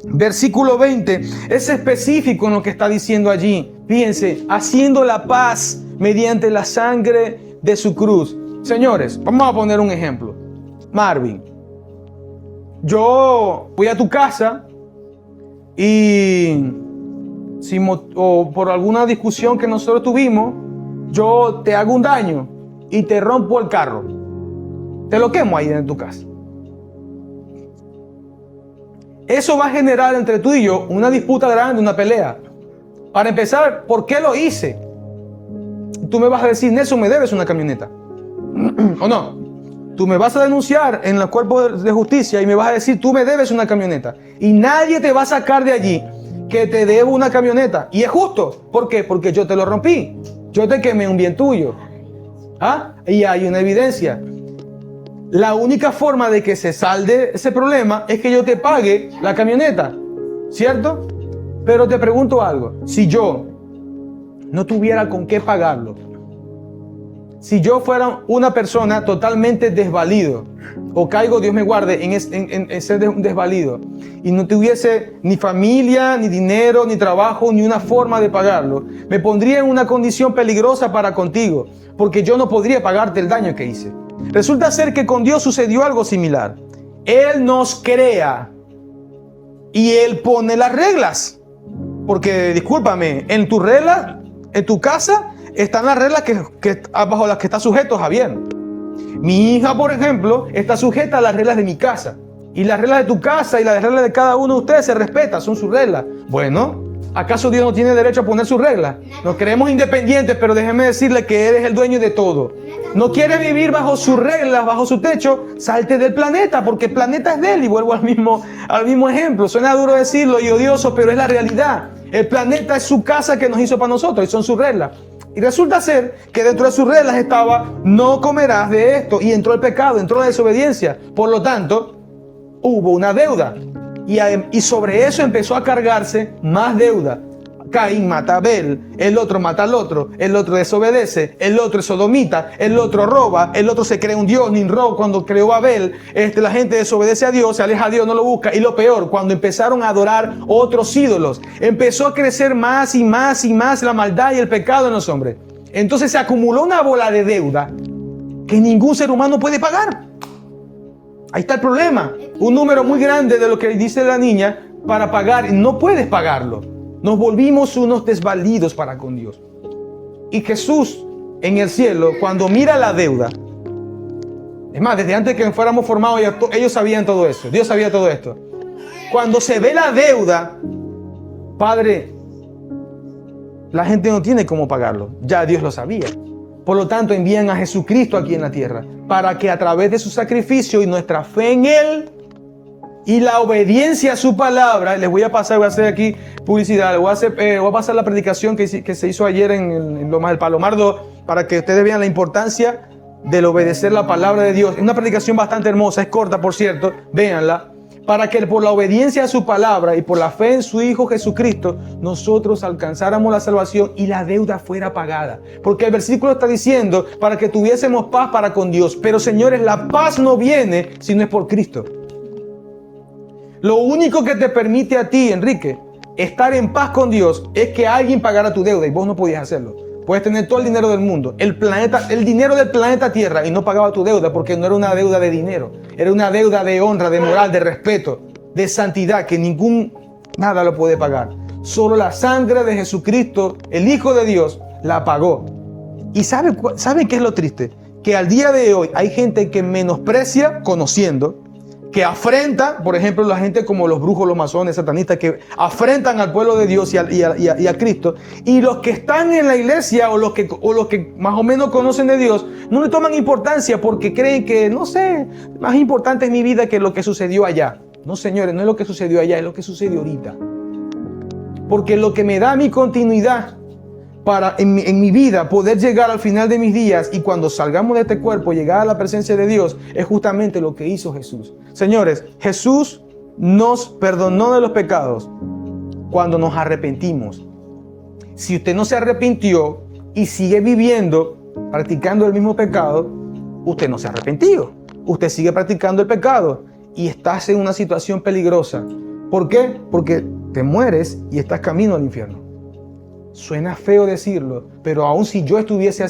versículo 20, es específico en lo que está diciendo allí. Fíjense, haciendo la paz mediante la sangre de su cruz. Señores, vamos a poner un ejemplo. Marvin, yo voy a tu casa y o por alguna discusión que nosotros tuvimos, yo te hago un daño y te rompo el carro. Te lo quemo ahí en tu casa. Eso va a generar entre tú y yo una disputa grande, una pelea. Para empezar, ¿por qué lo hice? Tú me vas a decir, Nelson, me debes una camioneta. ¿O no? Tú me vas a denunciar en el cuerpo de justicia y me vas a decir, tú me debes una camioneta. Y nadie te va a sacar de allí que te debo una camioneta. Y es justo. ¿Por qué? Porque yo te lo rompí. Yo te quemé un bien tuyo. ¿Ah? Y hay una evidencia. La única forma de que se salde ese problema es que yo te pague la camioneta. ¿Cierto? Pero te pregunto algo. Si yo no tuviera con qué pagarlo, si yo fuera una persona totalmente desvalido, o caigo, Dios me guarde, en ser un desvalido, y no tuviese ni familia, ni dinero, ni trabajo, ni una forma de pagarlo, me pondría en una condición peligrosa para contigo, porque yo no podría pagarte el daño que hice. Resulta ser que con Dios sucedió algo similar. Él nos crea y Él pone las reglas. Porque, discúlpame, en tu regla, en tu casa, están las reglas bajo las que está sujeto Javier. Mi hija, por ejemplo, está sujeta a las reglas de mi casa. Y las reglas de tu casa y las reglas de cada uno de ustedes se respetan, son sus reglas. Bueno, ¿acaso Dios no tiene derecho a poner sus reglas? Nos creemos independientes, pero déjeme decirle que eres el dueño de todo. No quieres vivir bajo sus reglas, bajo su techo, salte del planeta, porque el planeta es de Él. Y vuelvo al mismo ejemplo. Suena duro decirlo y odioso, pero es la realidad. El planeta es su casa que nos hizo para nosotros y son sus reglas. Y resulta ser que dentro de sus reglas estaba, no comerás de esto. Y entró el pecado, entró la desobediencia. Por lo tanto, hubo una deuda. Y sobre eso empezó a cargarse más deuda. Caín mata a Abel, el otro mata al otro, el otro desobedece, el otro es sodomita, el otro roba, el otro se cree un Dios, Nimrod cuando creó a Abel, la gente desobedece a Dios, se aleja a Dios, no lo busca. Y lo peor, cuando empezaron a adorar otros ídolos, empezó a crecer más y más y más la maldad y el pecado en los hombres. Entonces se acumuló una bola de deuda que ningún ser humano puede pagar. Ahí está el problema. Un número muy grande de lo que dice la niña para pagar, no puedes pagarlo. Nos volvimos unos desvalidos para con Dios. Y Jesús en el cielo, cuando mira la deuda, es más, desde antes que fuéramos formados, ellos sabían todo eso. Dios sabía todo esto. Cuando se ve la deuda, Padre, la gente no tiene cómo pagarlo. Ya Dios lo sabía. Por lo tanto, envían a Jesucristo aquí en la tierra para que a través de su sacrificio y nuestra fe en Él y la obediencia a su palabra, les voy a pasar, voy a hacer aquí publicidad, voy a pasar la predicación que se hizo ayer en Lomas del Palomar 2 para que ustedes vean la importancia del obedecer la palabra de Dios. Es una predicación bastante hermosa, es corta por cierto, véanla. Para que por la obediencia a su palabra y por la fe en su Hijo Jesucristo, nosotros alcanzáramos la salvación y la deuda fuera pagada. Porque el versículo está diciendo para que tuviésemos paz para con Dios. Pero señores, la paz no viene si no es por Cristo. Lo único que te permite a ti, Enrique, estar en paz con Dios es que alguien pagara tu deuda y vos no podías hacerlo. Puedes tener todo el dinero del mundo, el dinero del planeta Tierra y no pagaba tu deuda porque no era una deuda de dinero. Era una deuda de honra, de moral, de respeto, de santidad que nada lo puede pagar. Solo la sangre de Jesucristo, el Hijo de Dios, la pagó. ¿Y saben qué es lo triste? Que al día de hoy hay gente que menosprecia conociendo, que afrenta, por ejemplo, la gente como los brujos, los masones, satanistas, que afrentan al pueblo de Dios y a Cristo. Y los que están en la iglesia o los que más o menos conocen de Dios, no le toman importancia porque creen que, no sé, más importante es mi vida que lo que sucedió allá. No, señores, no es lo que sucedió allá, es lo que sucedió ahorita. Porque lo que me da mi continuidad para en mi vida poder llegar al final de mis días y cuando salgamos de este cuerpo llegar a la presencia de Dios es justamente lo que hizo Jesús. Señores, Jesús nos perdonó de los pecados cuando nos arrepentimos. Si usted no se arrepintió y sigue viviendo, practicando el mismo pecado, usted no se ha arrepentido. Usted sigue practicando el pecado y estás en una situación peligrosa. ¿Por qué? Porque te mueres y estás camino al infierno. Suena feo decirlo, pero aun si yo estuviese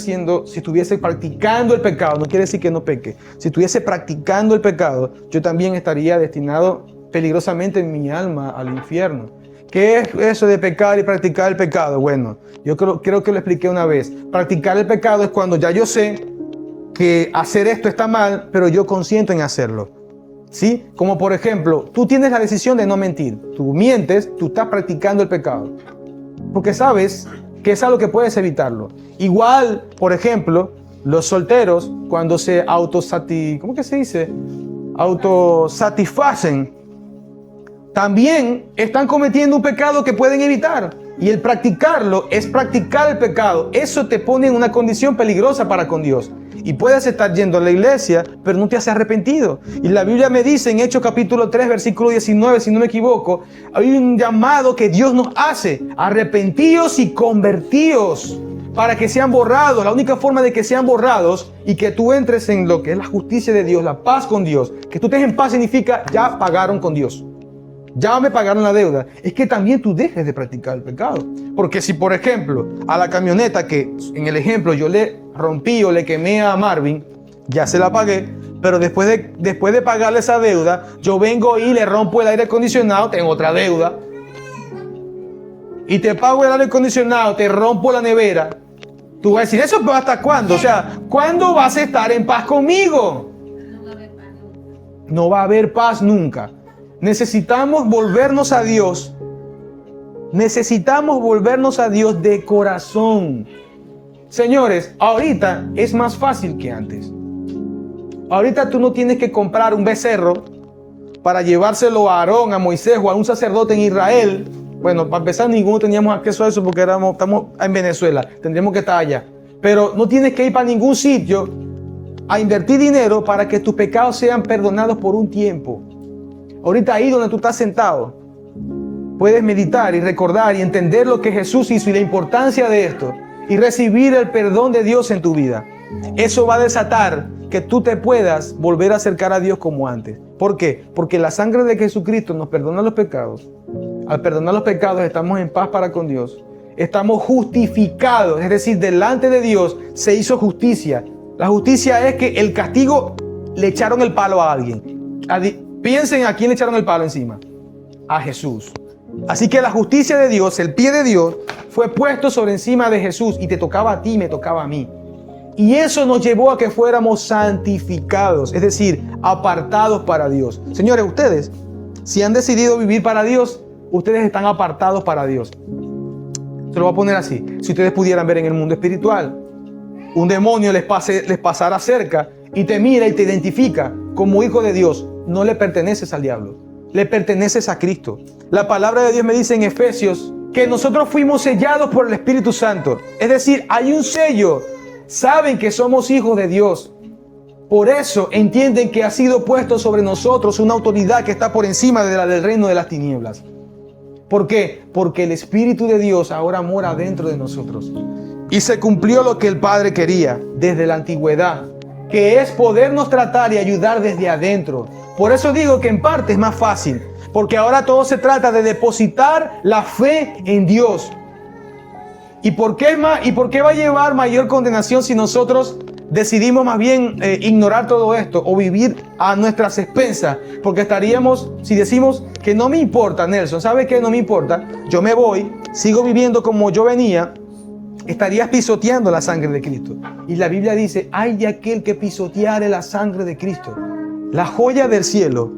practicando el pecado, no quiere decir que no peque. Si estuviese practicando el pecado, yo también estaría destinado peligrosamente en mi alma al infierno. ¿Qué es eso de pecar y practicar el pecado? Bueno, yo creo que lo expliqué una vez. Practicar el pecado es cuando ya yo sé que hacer esto está mal, pero yo consiento en hacerlo. ¿Sí? Como por ejemplo, tú tienes la decisión de no mentir. Tú mientes, tú estás practicando el pecado. Porque sabes que es algo que puedes evitarlo. Igual, por ejemplo, los solteros cuando se autosatisfacen, también están cometiendo un pecado que pueden evitar. Y el practicarlo es practicar el pecado. Eso te pone en una condición peligrosa para con Dios. Y puedes estar yendo a la iglesia, pero no te has arrepentido. Y la Biblia me dice en Hechos capítulo 3, versículo 19, si no me equivoco, hay un llamado que Dios nos hace. Arrepentíos y convertíos para que sean borrados. La única forma de que sean borrados y que tú entres en lo que es la justicia de Dios, la paz con Dios, que tú estés en paz significa ya pagaron con Dios. Ya me pagaron la deuda. Es que también tú dejes de practicar el pecado. Porque si, por ejemplo, a la camioneta que en el ejemplo yo le rompí o le quemé a Marvin, ya se la pagué, pero después de pagarle esa deuda, yo vengo y le rompo el aire acondicionado, tengo otra deuda. Y te pago el aire acondicionado, te rompo la nevera. Tú vas a decir, ¿eso hasta cuándo? O sea, ¿cuándo vas a estar en paz conmigo? No va a haber paz nunca. Necesitamos volvernos a Dios. Necesitamos volvernos a Dios de corazón. Señores, ahorita es más fácil que antes. Ahorita tú no tienes que comprar un becerro para llevárselo a Aarón, a Moisés o a un sacerdote en Israel. Bueno, para empezar, ninguno teníamos acceso a eso porque estamos en Venezuela. Tendríamos que estar allá. Pero no tienes que ir para ningún sitio a invertir dinero para que tus pecados sean perdonados por un tiempo. Ahorita ahí donde tú estás sentado, puedes meditar y recordar y entender lo que Jesús hizo y la importancia de esto y recibir el perdón de Dios en tu vida, eso va a desatar que tú te puedas volver a acercar a Dios como antes. ¿Por qué? Porque la sangre de Jesucristo nos perdona los pecados. Al perdonar los pecados estamos en paz para con Dios. Estamos justificados, es decir, delante de Dios se hizo justicia. La justicia es que el castigo le echaron el palo a alguien. Piensen a quién le echaron el palo encima. A Jesús. Así que la justicia de Dios, el pie de Dios, fue puesto sobre encima de Jesús y te tocaba a ti y me tocaba a mí. Y eso nos llevó a que fuéramos santificados, es decir, apartados para Dios. Señores, ustedes, si han decidido vivir para Dios, ustedes están apartados para Dios. Se lo voy a poner así. Si ustedes pudieran ver en el mundo espiritual, un demonio les pasara cerca y te mira y te identifica como hijo de Dios, no le perteneces al diablo, le perteneces a Cristo. La palabra de Dios me dice en Efesios que nosotros fuimos sellados por el Espíritu Santo. Es decir, hay un sello. Saben que somos hijos de Dios. Por eso entienden que ha sido puesto sobre nosotros una autoridad que está por encima de la del reino de las tinieblas. ¿Por qué? Porque el Espíritu de Dios ahora mora dentro de nosotros. Y se cumplió lo que el Padre quería desde la antigüedad, que es podernos tratar y ayudar desde adentro. Por eso digo que en parte es más fácil, porque ahora todo se trata de depositar la fe en Dios. ¿Y por qué va a llevar mayor condenación si nosotros decidimos más bien ignorar todo esto o vivir a nuestras expensas? Porque estaríamos, si decimos que no me importa, Nelson, ¿sabe qué? No me importa, yo me voy, sigo viviendo como yo venía, estarías pisoteando la sangre de Cristo. Y la Biblia dice, ay de aquel que pisoteare la sangre de Cristo. La joya del cielo,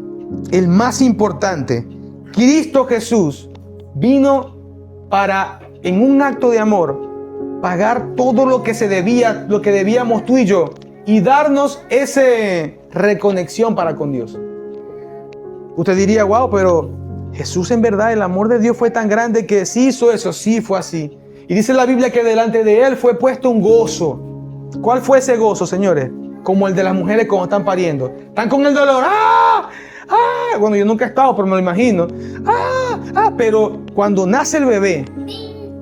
el más importante, Cristo Jesús, vino para, en un acto de amor, pagar todo lo que se debía, lo que debíamos tú y yo, y darnos esa reconexión para con Dios. Usted diría, wow, pero Jesús en verdad, el amor de Dios fue tan grande que sí hizo eso, sí fue así. Y dice la Biblia que delante de Él fue puesto un gozo. ¿Cuál fue ese gozo, señores? Como el de las mujeres cuando están pariendo. Están con el dolor. ¡Ah! ¡Ah! Bueno, yo nunca he estado, pero me lo imagino. ¡Ah! ¡Ah! Pero cuando nace el bebé,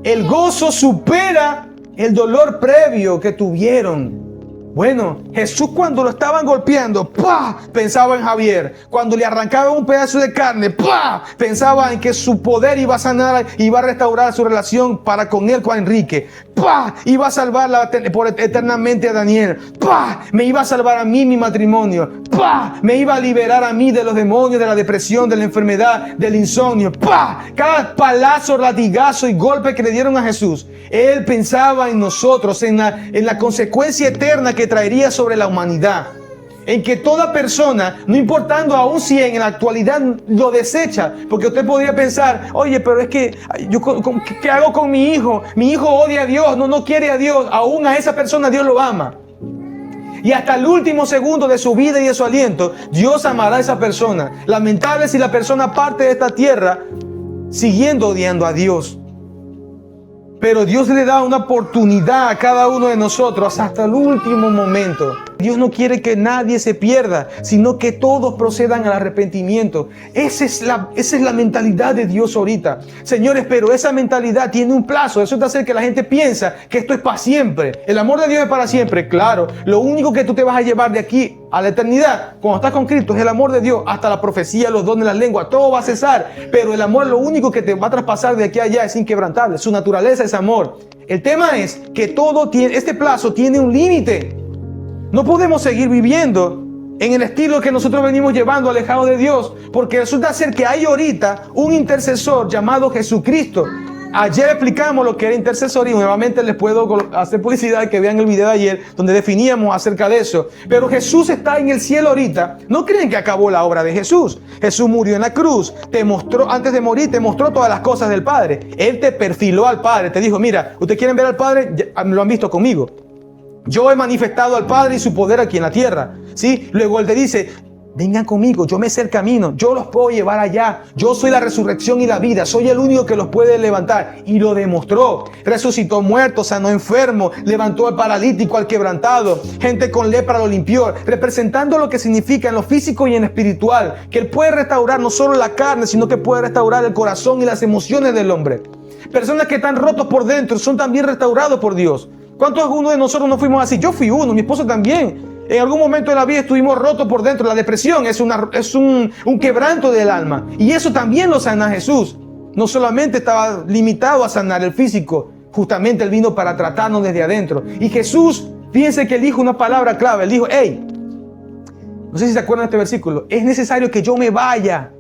el gozo supera el dolor previo que tuvieron. Bueno, Jesús cuando lo estaban golpeando, ¡pah!, pensaba en Javier. Cuando le arrancaban un pedazo de carne, ¡pah!, pensaba en que su poder iba a sanar, iba a restaurar su relación para con él, con Enrique. ¡Pah!, iba a salvar eternamente a Daniel. ¡Pah!, me iba a salvar a mí mi matrimonio. ¡Pah!, me iba a liberar a mí de los demonios, de la depresión, de la enfermedad, del insomnio. ¡Pah!, cada palazo, latigazo y golpe que le dieron a Jesús, Él pensaba en nosotros, en la consecuencia eterna que traería sobre la humanidad, en que toda persona, no importando aún si en la actualidad lo desecha, porque usted podría pensar, oye, pero es que yo, ¿qué hago con mi hijo? Mi hijo odia a Dios, no quiere a Dios, aún a esa persona Dios lo ama. Y hasta el último segundo de su vida y de su aliento, Dios amará a esa persona. Lamentable si la persona parte de esta tierra siguiendo odiando a Dios. Pero Dios le da una oportunidad a cada uno de nosotros hasta el último momento. Dios no quiere que nadie se pierda, sino que todos procedan al arrepentimiento. Esa es la mentalidad de Dios ahorita. Señores, pero esa mentalidad tiene un plazo. Eso te hace que la gente piensa que esto es para siempre. El amor de Dios es para siempre, claro. Lo único que tú te vas a llevar de aquí a la eternidad, cuando estás con Cristo, es el amor de Dios. Hasta la profecía, los dones, las lenguas, todo va a cesar. Pero el amor, lo único que te va a traspasar de aquí a allá es inquebrantable. Su naturaleza es amor. El tema es que este plazo tiene un límite. No podemos seguir viviendo en el estilo que nosotros venimos llevando alejados de Dios, porque resulta ser que hay ahorita un intercesor llamado Jesucristo. Ayer explicamos lo que era intercesor y nuevamente les puedo hacer publicidad que vean el video de ayer donde definíamos acerca de eso. Pero Jesús está en el cielo ahorita. No creen que acabó la obra de Jesús. Jesús murió en la cruz, te mostró, antes de morir te mostró todas las cosas del Padre. Él te perfiló al Padre, te dijo, mira, ¿ustedes quieren ver al Padre? Ya, lo han visto conmigo. Yo he manifestado al Padre y su poder aquí en la tierra, ¿sí? Luego Él te dice, Vengan conmigo, yo me sé el camino, yo los puedo llevar allá. Yo soy la resurrección y la vida, soy el único que los puede levantar. Y lo demostró. Resucitó muertos, sanó enfermos, levantó al paralítico, al quebrantado. Gente con lepra lo limpió, representando lo que significa en lo físico y en lo espiritual. Que Él puede restaurar no solo la carne, sino que puede restaurar el corazón y las emociones del hombre. Personas que están rotos por dentro son también restaurados por Dios. ¿Cuántos uno de nosotros no fuimos así? Yo fui uno, mi esposo también. En algún momento de la vida estuvimos rotos por dentro. La depresión es un quebranto del alma. Y eso también lo sana Jesús. No solamente estaba limitado a sanar el físico. Justamente Él vino para tratarnos desde adentro. Y Jesús, fíjense que Él dijo una palabra clave. Él dijo, hey, no sé si se acuerdan de este versículo. Es necesario que yo me vaya.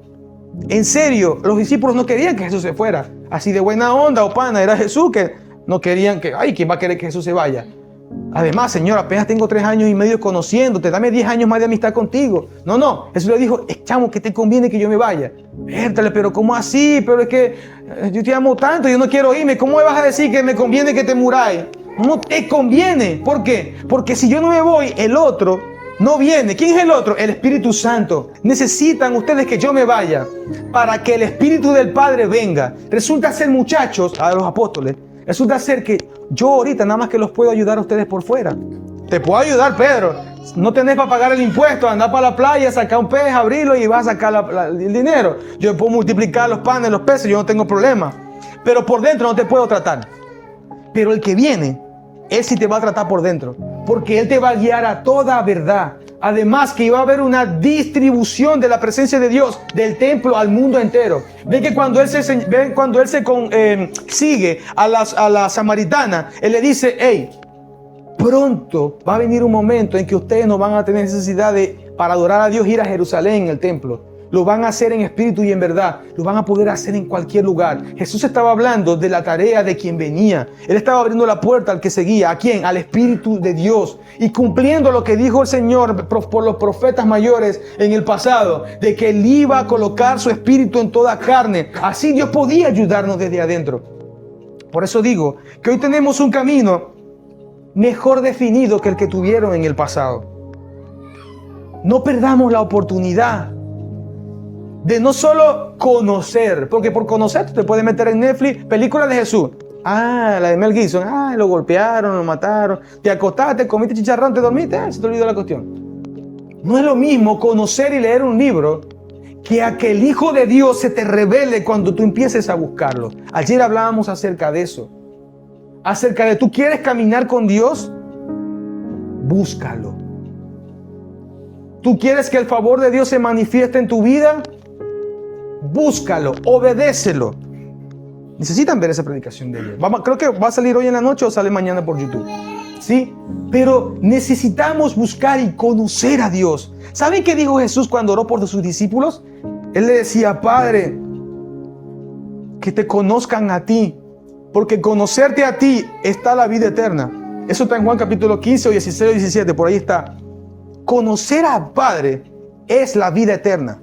En serio, los discípulos no querían que Jesús se fuera. Así de buena onda o pana. Era Jesús que no querían que, ay, ¿quién va a querer que Jesús se vaya? Además, Señor, apenas tengo 3 años y medio conociéndote, dame 10 años más de amistad contigo. No, Jesús le dijo, chamo, que te conviene que yo me vaya. Vértale, pero ¿cómo así? Pero es que yo te amo tanto, yo no quiero irme. ¿Cómo me vas a decir que me conviene que te muráis? No te conviene. ¿Por qué? Porque si yo no me voy, el otro no viene. ¿Quién es el otro? El Espíritu Santo. Necesitan ustedes que yo me vaya para que el Espíritu del Padre venga. Resulta ser, muchachos, a los apóstoles, resulta ser que yo ahorita nada más que los puedo ayudar a ustedes por fuera. Te puedo ayudar, Pedro. No tenés para pagar el impuesto, andar para la playa, sacar un pez, abrirlo y vas a sacar el dinero. Yo puedo multiplicar los panes, los peces, yo no tengo problema. Pero por dentro no te puedo tratar. Pero el que viene, Él sí te va a tratar por dentro. Porque Él te va a guiar a toda verdad. Además que iba a haber una distribución de la presencia de Dios del templo al mundo entero. Ven que cuando Él sigue a la samaritana, Él le dice, hey, pronto va a venir un momento en que ustedes no van a tener necesidad de, para adorar a Dios, ir a Jerusalén, en el templo. Lo van a hacer en espíritu y en verdad. Lo van a poder hacer en cualquier lugar. Jesús estaba hablando de la tarea de quien venía. Él estaba abriendo la puerta al que seguía. ¿A quién? Al Espíritu de Dios. Y cumpliendo lo que dijo el Señor por los profetas mayores en el pasado, de que Él iba a colocar su Espíritu en toda carne. Así Dios podía ayudarnos desde adentro. Por eso digo que hoy tenemos un camino mejor definido que el que tuvieron en el pasado. No perdamos la oportunidad de no solo conocer, porque por conocer tú te puedes meter en Netflix películas de Jesús. Ah, la de Mel Gibson. Ah, lo golpearon, lo mataron. Te acostaste, comiste chicharrón, te dormiste. Se te olvidó la cuestión. No es lo mismo conocer y leer un libro que a que el Hijo de Dios se te revele cuando tú empieces a buscarlo. Ayer hablábamos acerca de eso. Acerca de tú quieres caminar con Dios, búscalo. ¿Tú quieres que el favor de Dios se manifieste en tu vida? Búscalo, obedécelo. Necesitan ver esa predicación de ayer. Creo que va a salir hoy en la noche o sale mañana por YouTube. ¿Sí? Pero necesitamos buscar y conocer a Dios. ¿Saben qué dijo Jesús cuando oró por sus discípulos? Él le decía, Padre, que te conozcan a ti, porque conocerte a ti está la vida eterna. Eso está en Juan capítulo 15 o 16 o 17, por ahí está. Conocer al Padre es la vida eterna.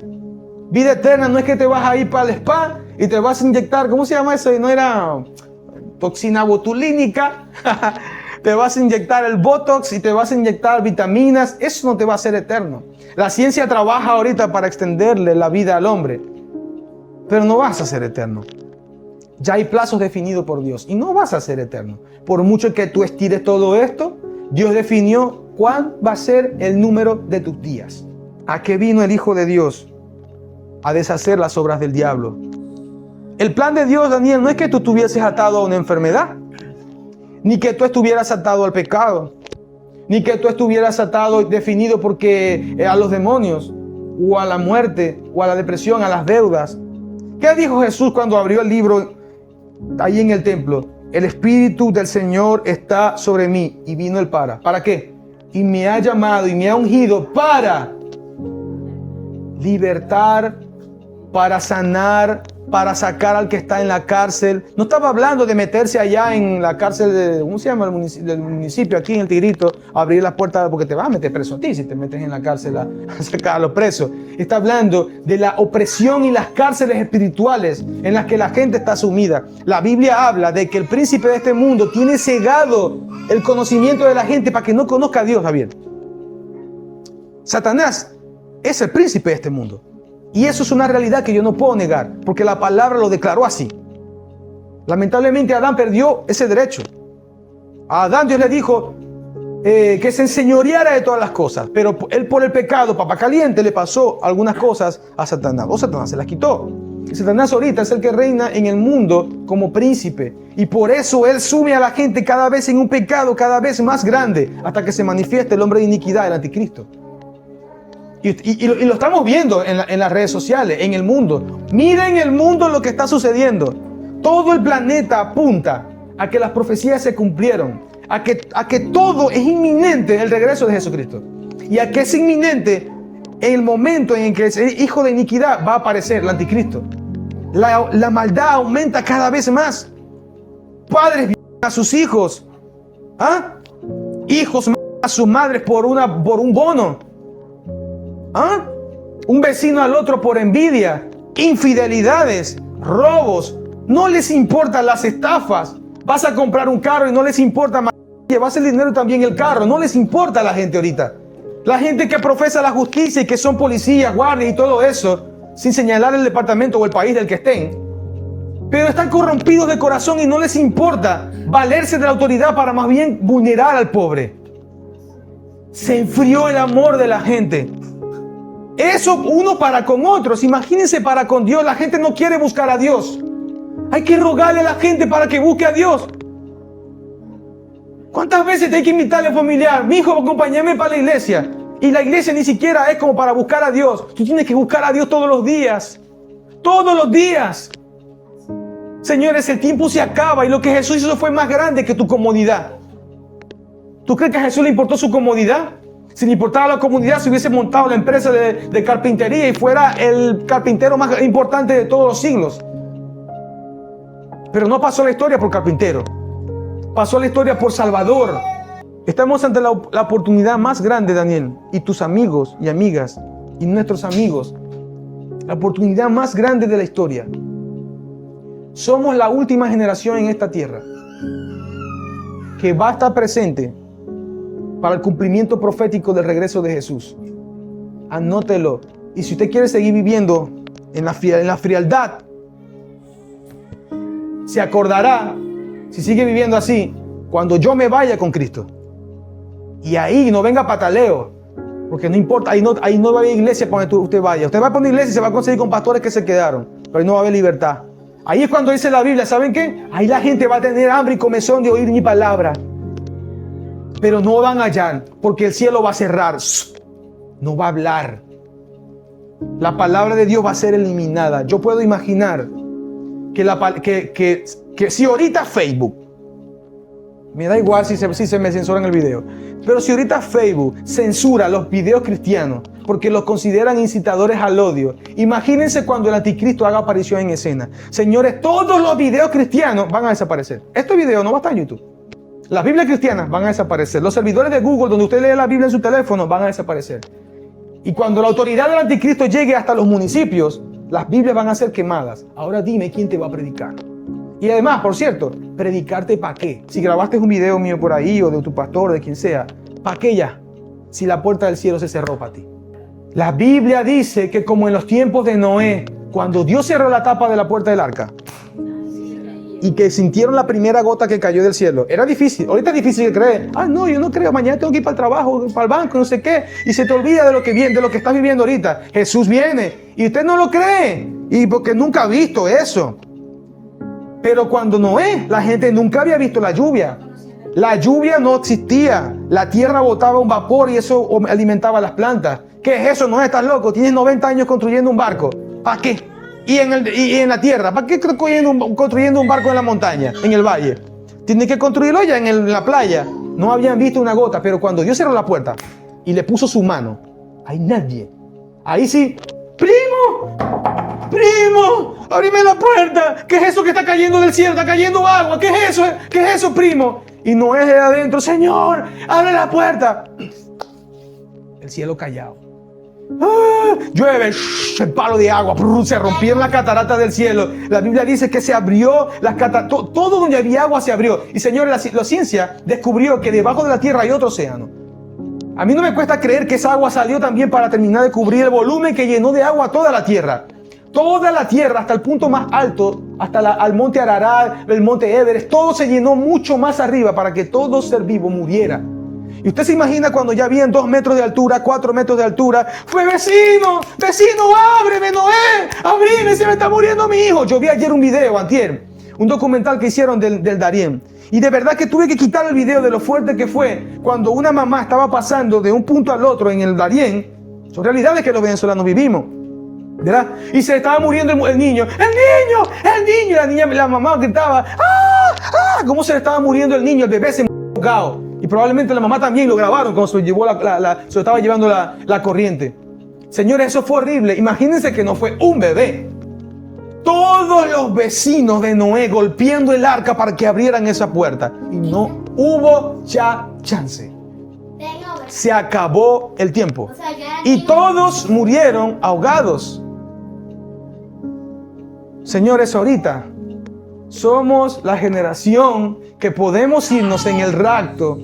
Vida eterna no es que te vas a ir para el spa y te vas a inyectar, ¿cómo se llama eso? No era toxina botulínica. Te vas a inyectar el botox y te vas a inyectar vitaminas. Eso no te va a hacer eterno. La ciencia trabaja ahorita para extenderle la vida al hombre, pero no vas a ser eterno. Ya hay plazos definidos por Dios y no vas a ser eterno. Por mucho que tú estires todo esto, Dios definió cuál va a ser el número de tus días. ¿A qué vino el Hijo de Dios? A deshacer las obras del diablo. El plan de Dios, Daniel, no es que tú estuvieses atado a una enfermedad, ni que tú estuvieras atado al pecado, ni que tú estuvieras atado y definido porque a los demonios, o a la muerte, o a la depresión, a las deudas. ¿Qué dijo Jesús cuando abrió el libro ahí en el templo? El Espíritu del Señor está sobre mí. Y vino el para. ¿Para qué? Y me ha llamado y me ha ungido para libertar, para sanar, para sacar al que está en la cárcel. No estaba hablando de meterse allá en la cárcel de, ¿cómo se llama? Del municipio, aquí en el Tigrito, abrir las puertas, porque te vas a meter preso a ti si te metes en la cárcel a sacar a los presos. Está hablando de la opresión y las cárceles espirituales en las que la gente está sumida. La Biblia habla de que el príncipe de este mundo tiene cegado el conocimiento de la gente para que no conozca a Dios, Javier. Satanás es el príncipe de este mundo. Y eso es una realidad que yo no puedo negar, porque la palabra lo declaró así. Lamentablemente Adán perdió ese derecho. A Adán Dios le dijo que se enseñoreara de todas las cosas, pero él por el pecado, papá caliente, le pasó algunas cosas a Satanás. O Satanás se las quitó. Y Satanás ahorita es el que reina en el mundo como príncipe. Y por eso él sume a la gente cada vez en un pecado cada vez más grande, hasta que se manifieste el hombre de iniquidad, el anticristo. Y lo estamos viendo en las redes sociales, en el mundo. Miren el mundo lo que está sucediendo. Todo el planeta apunta a que las profecías se cumplieron, a que todo es inminente el regreso de Jesucristo. Y a que es inminente el momento en que el hijo de iniquidad va a aparecer, el anticristo. La maldad aumenta cada vez más. Padres violan a sus hijos. ¿Ah? Hijos matan a sus madres por un bono. ¿Ah? Un vecino al otro por envidia, infidelidades, robos. No les importan las estafas. Vas a comprar un carro y no les importa llevarse el dinero y también el carro. No les importa a la gente ahorita. La gente que profesa la justicia y que son policías, guardias y todo eso, sin señalar el departamento o el país del que estén, pero están corrompidos de corazón y no les importa valerse de la autoridad para más bien vulnerar al pobre. Se enfrió el amor de la gente. Eso uno para con otros. Imagínense para con Dios. La gente no quiere buscar a Dios. Hay que rogarle a la gente para que busque a Dios. ¿Cuántas veces te hay que invitarle a un familiar? Mi hijo, acompáñame para la iglesia. Y la iglesia ni siquiera es como para buscar a Dios. Tú tienes que buscar a Dios todos los días. Todos los días. Señores, el tiempo se acaba y lo que Jesús hizo fue más grande que tu comodidad. ¿Tú crees que a Jesús le importó su comodidad? Si le importaba la comodidad, se hubiese montado la empresa de carpintería y fuera el carpintero más importante de todos los siglos. Pero no pasó la historia por carpintero. Pasó la historia por Salvador. Estamos ante la oportunidad más grande, Daniel, y tus amigos y amigas, y nuestros amigos. La oportunidad más grande de la historia. Somos la última generación en esta tierra que va a estar presente para el cumplimiento profético del regreso de Jesús. Anótelo. Y si usted quiere seguir viviendo en la frialdad, se acordará, si sigue viviendo así, cuando yo me vaya con Cristo. Y ahí no venga pataleo, porque no importa, ahí no va a haber iglesia para donde usted vaya. Usted va a poner iglesia y se va a conseguir con pastores que se quedaron, pero ahí no va a haber libertad. Ahí es cuando dice la Biblia, ¿saben qué? Ahí la gente va a tener hambre y comezón de oír mi palabra. Pero no van a hallar, porque el cielo va a cerrar. No va a hablar. La palabra de Dios va a ser eliminada. Yo puedo imaginar que si ahorita Facebook, me da igual si se me censuran el video, pero si ahorita Facebook censura los videos cristianos porque los consideran incitadores al odio, imagínense cuando el anticristo haga aparición en escena. Señores, todos los videos cristianos van a desaparecer. Este video no va a estar en YouTube. Las Biblias cristianas van a desaparecer. Los servidores de Google, donde usted lee la Biblia en su teléfono, van a desaparecer. Y cuando la autoridad del anticristo llegue hasta los municipios, las Biblias van a ser quemadas. Ahora dime quién te va a predicar. Y además, por cierto, ¿predicarte para qué? Si grabaste un video mío por ahí, o de tu pastor, de quien sea, ¿para qué ya? Si la puerta del cielo se cerró para ti. La Biblia dice que como en los tiempos de Noé, cuando Dios cerró la tapa de la puerta del arca, y que sintieron la primera gota que cayó del cielo. Era difícil. Ahorita es difícil de creer. No, yo no creo. Mañana tengo que ir para el trabajo, para el banco, no sé qué. Y se te olvida de lo que estás viviendo ahorita. Jesús viene y usted no lo cree. Y porque nunca ha visto eso. Pero cuando Noé, la gente nunca había visto la lluvia. La lluvia no existía. La tierra botaba un vapor y eso alimentaba las plantas. ¿Qué es eso? Noé, estás loco. Tienes 90 años construyendo un barco. ¿Para qué? Y en la tierra, ¿para qué construyendo un barco en la montaña, en el valle? Tiene que construirlo ya en la playa. No habían visto una gota, pero cuando Dios cerró la puerta y le puso su mano, hay nadie. Ahí sí, ¡primo! ¡Abrime la puerta! ¿Qué es eso que está cayendo del cielo? Está cayendo agua. ¿Qué es eso? ¿Qué es eso, primo? Y Noé de adentro, Señor, abre la puerta. El cielo callado. Llueve, el palo de agua, se rompieron las cataratas del cielo. La Biblia dice que se abrió las cataratas, todo donde había agua se abrió. Y señores, la ciencia descubrió que debajo de la tierra hay otro océano. A mí no me cuesta creer que esa agua salió también para terminar de cubrir el volumen que llenó de agua toda la tierra. Toda la tierra, hasta el punto más alto, hasta al monte Ararat, el monte Everest, todo se llenó mucho más arriba para que todo ser vivo muriera. Y usted se imagina cuando ya habían 2 metros de altura, 4 metros de altura. Fue vecino, ábreme, Noé, abrime, se me está muriendo mi hijo. Yo vi ayer un video, antier, un documental que hicieron del Darién. Y de verdad que tuve que quitar el video de lo fuerte que fue cuando una mamá estaba pasando de un punto al otro en el Darién. Son realidades que los venezolanos vivimos, ¿verdad? Y se estaba muriendo el niño. ¡El niño! La mamá gritaba, ¡ah! ¡Ah! ¿Cómo se le estaba muriendo el niño? El bebé se murió ahogado. Y probablemente la mamá también lo grabaron cuando se lo estaba llevando la corriente. Señores, eso fue horrible. Imagínense que no fue un bebé. Todos los vecinos de Noé golpeando el arca para que abrieran esa puerta. Y no hubo ya chance. Se acabó el tiempo. Y todos murieron ahogados. Señores, ahorita somos la generación que podemos irnos en el rapto.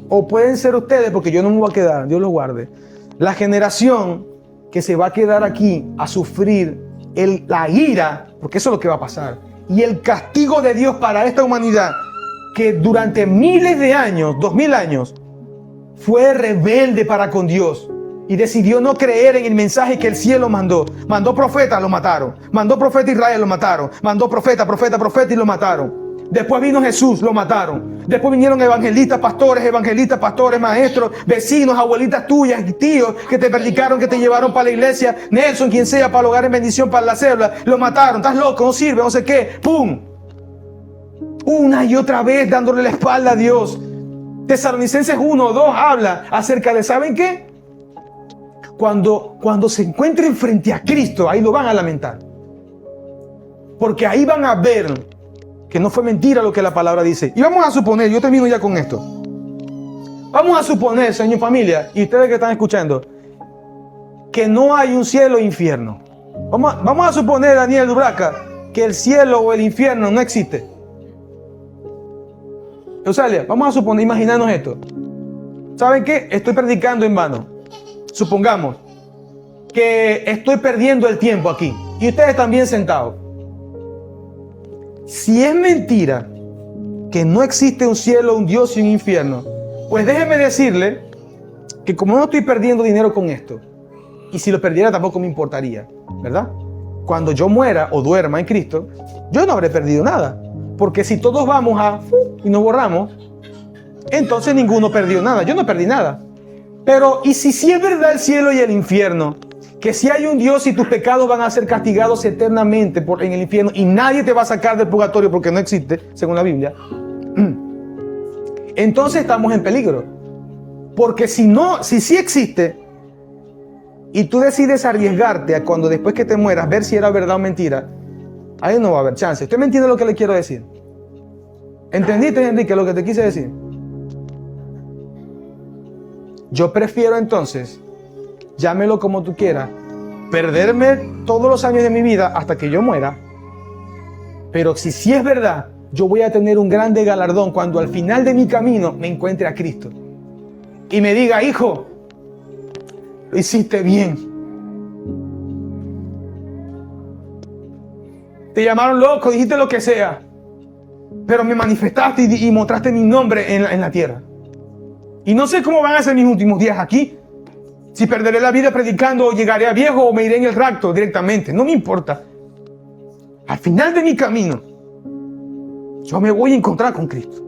O pueden ser ustedes, porque yo no me voy a quedar, Dios los guarde. La generación que se va a quedar aquí a sufrir la ira, porque eso es lo que va a pasar, y el castigo de Dios para esta humanidad que durante miles de años, 2000 años, fue rebelde para con Dios y decidió no creer en el mensaje que el cielo mandó. Mandó profetas, lo mataron. Mandó profeta Israel, lo mataron. Mandó profeta y lo mataron. Después vino Jesús, lo mataron. Después vinieron evangelistas, pastores, maestros, vecinos, abuelitas tuyas, tíos que te predicaron, que te llevaron para la iglesia, Nelson, quien sea, para el hogar en bendición, para la célula. Lo mataron, estás loco, no sirve, no sé qué. ¡Pum! Una y otra vez dándole la espalda a Dios. Tesalonicenses 1:2 habla acerca de, ¿saben qué? Cuando se encuentren frente a Cristo, ahí lo van a lamentar. Porque ahí van a ver que no fue mentira lo que la palabra dice. Y vamos a suponer, yo termino ya con esto. Vamos a suponer, señor familia, y ustedes que están escuchando, que no hay un cielo e infierno. Vamos a suponer, Daniel Dubraca, que el cielo o el infierno no existe. Eusalia, vamos a suponer, imaginarnos esto. ¿Saben qué? Estoy predicando en vano. Supongamos que estoy perdiendo el tiempo aquí y ustedes también sentados. Si es mentira que no existe un cielo, un Dios y un infierno, pues déjeme decirle que como no estoy perdiendo dinero con esto, y si lo perdiera tampoco me importaría, ¿verdad? Cuando yo muera o duerma en Cristo, yo no habré perdido nada. Porque si todos vamos y nos borramos, entonces ninguno perdió nada. Yo no perdí nada. Pero, ¿y si sí es verdad el cielo y el infierno? Que si hay un Dios y tus pecados van a ser castigados eternamente en el infierno y nadie te va a sacar del purgatorio porque no existe, según la Biblia. Entonces estamos en peligro. Porque si sí existe y tú decides arriesgarte a cuando después que te mueras ver si era verdad o mentira, ahí no va a haber chance. ¿Usted me entiende lo que le quiero decir? ¿Entendiste, Enrique, lo que te quise decir? Yo prefiero entonces, llámelo como tú quieras, perderme todos los años de mi vida hasta que yo muera. Pero si sí es verdad, yo voy a tener un grande galardón cuando al final de mi camino me encuentre a Cristo. Y me diga, hijo, lo hiciste bien. Te llamaron loco, dijiste lo que sea, pero me manifestaste y mostraste mi nombre en la tierra. Y no sé cómo van a ser mis últimos días aquí. Si perderé la vida predicando o llegaré a viejo o me iré en el rapto directamente. No me importa. Al final de mi camino, yo me voy a encontrar con Cristo.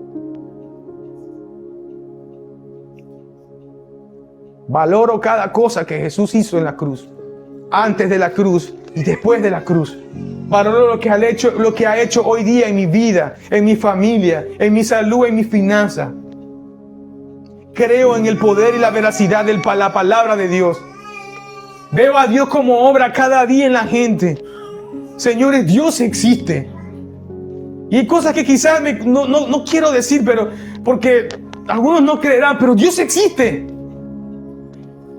Valoro cada cosa que Jesús hizo en la cruz. Antes de la cruz y después de la cruz. Valoro lo que ha hecho hoy día en mi vida, en mi familia, en mi salud, en mis finanzas. Creo en el poder y la veracidad de la palabra de Dios. Veo a Dios como obra cada día en la gente. Señores, Dios existe. Y hay cosas que quizás no quiero decir, pero porque algunos no creerán, pero Dios existe.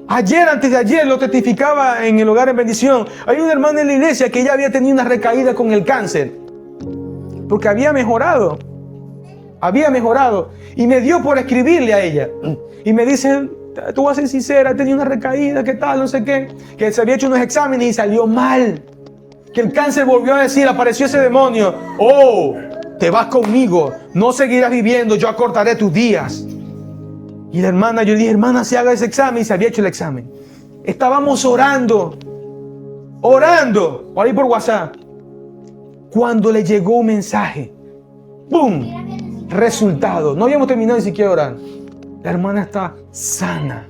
Ayer, antes de ayer, lo testificaba en el hogar en bendición. Hay una hermana en la iglesia que ya había tenido una recaída con el cáncer, porque había mejorado. había mejorado. Y me dio por escribirle a ella. Y me dice, tú vas a ser sincera, he tenido una recaída, ¿qué tal? No sé qué. Que se había hecho unos exámenes y salió mal. Que el cáncer volvió a decir, apareció ese demonio. Oh, te vas conmigo, no seguirás viviendo, yo acortaré tus días. Y la hermana, yo le dije, hermana, se haga ese examen. Y se había hecho el examen. Estábamos orando, por ahí por WhatsApp. Cuando le llegó un mensaje, ¡pum! Resultado. No habíamos terminado ni siquiera de orar. La hermana está sana.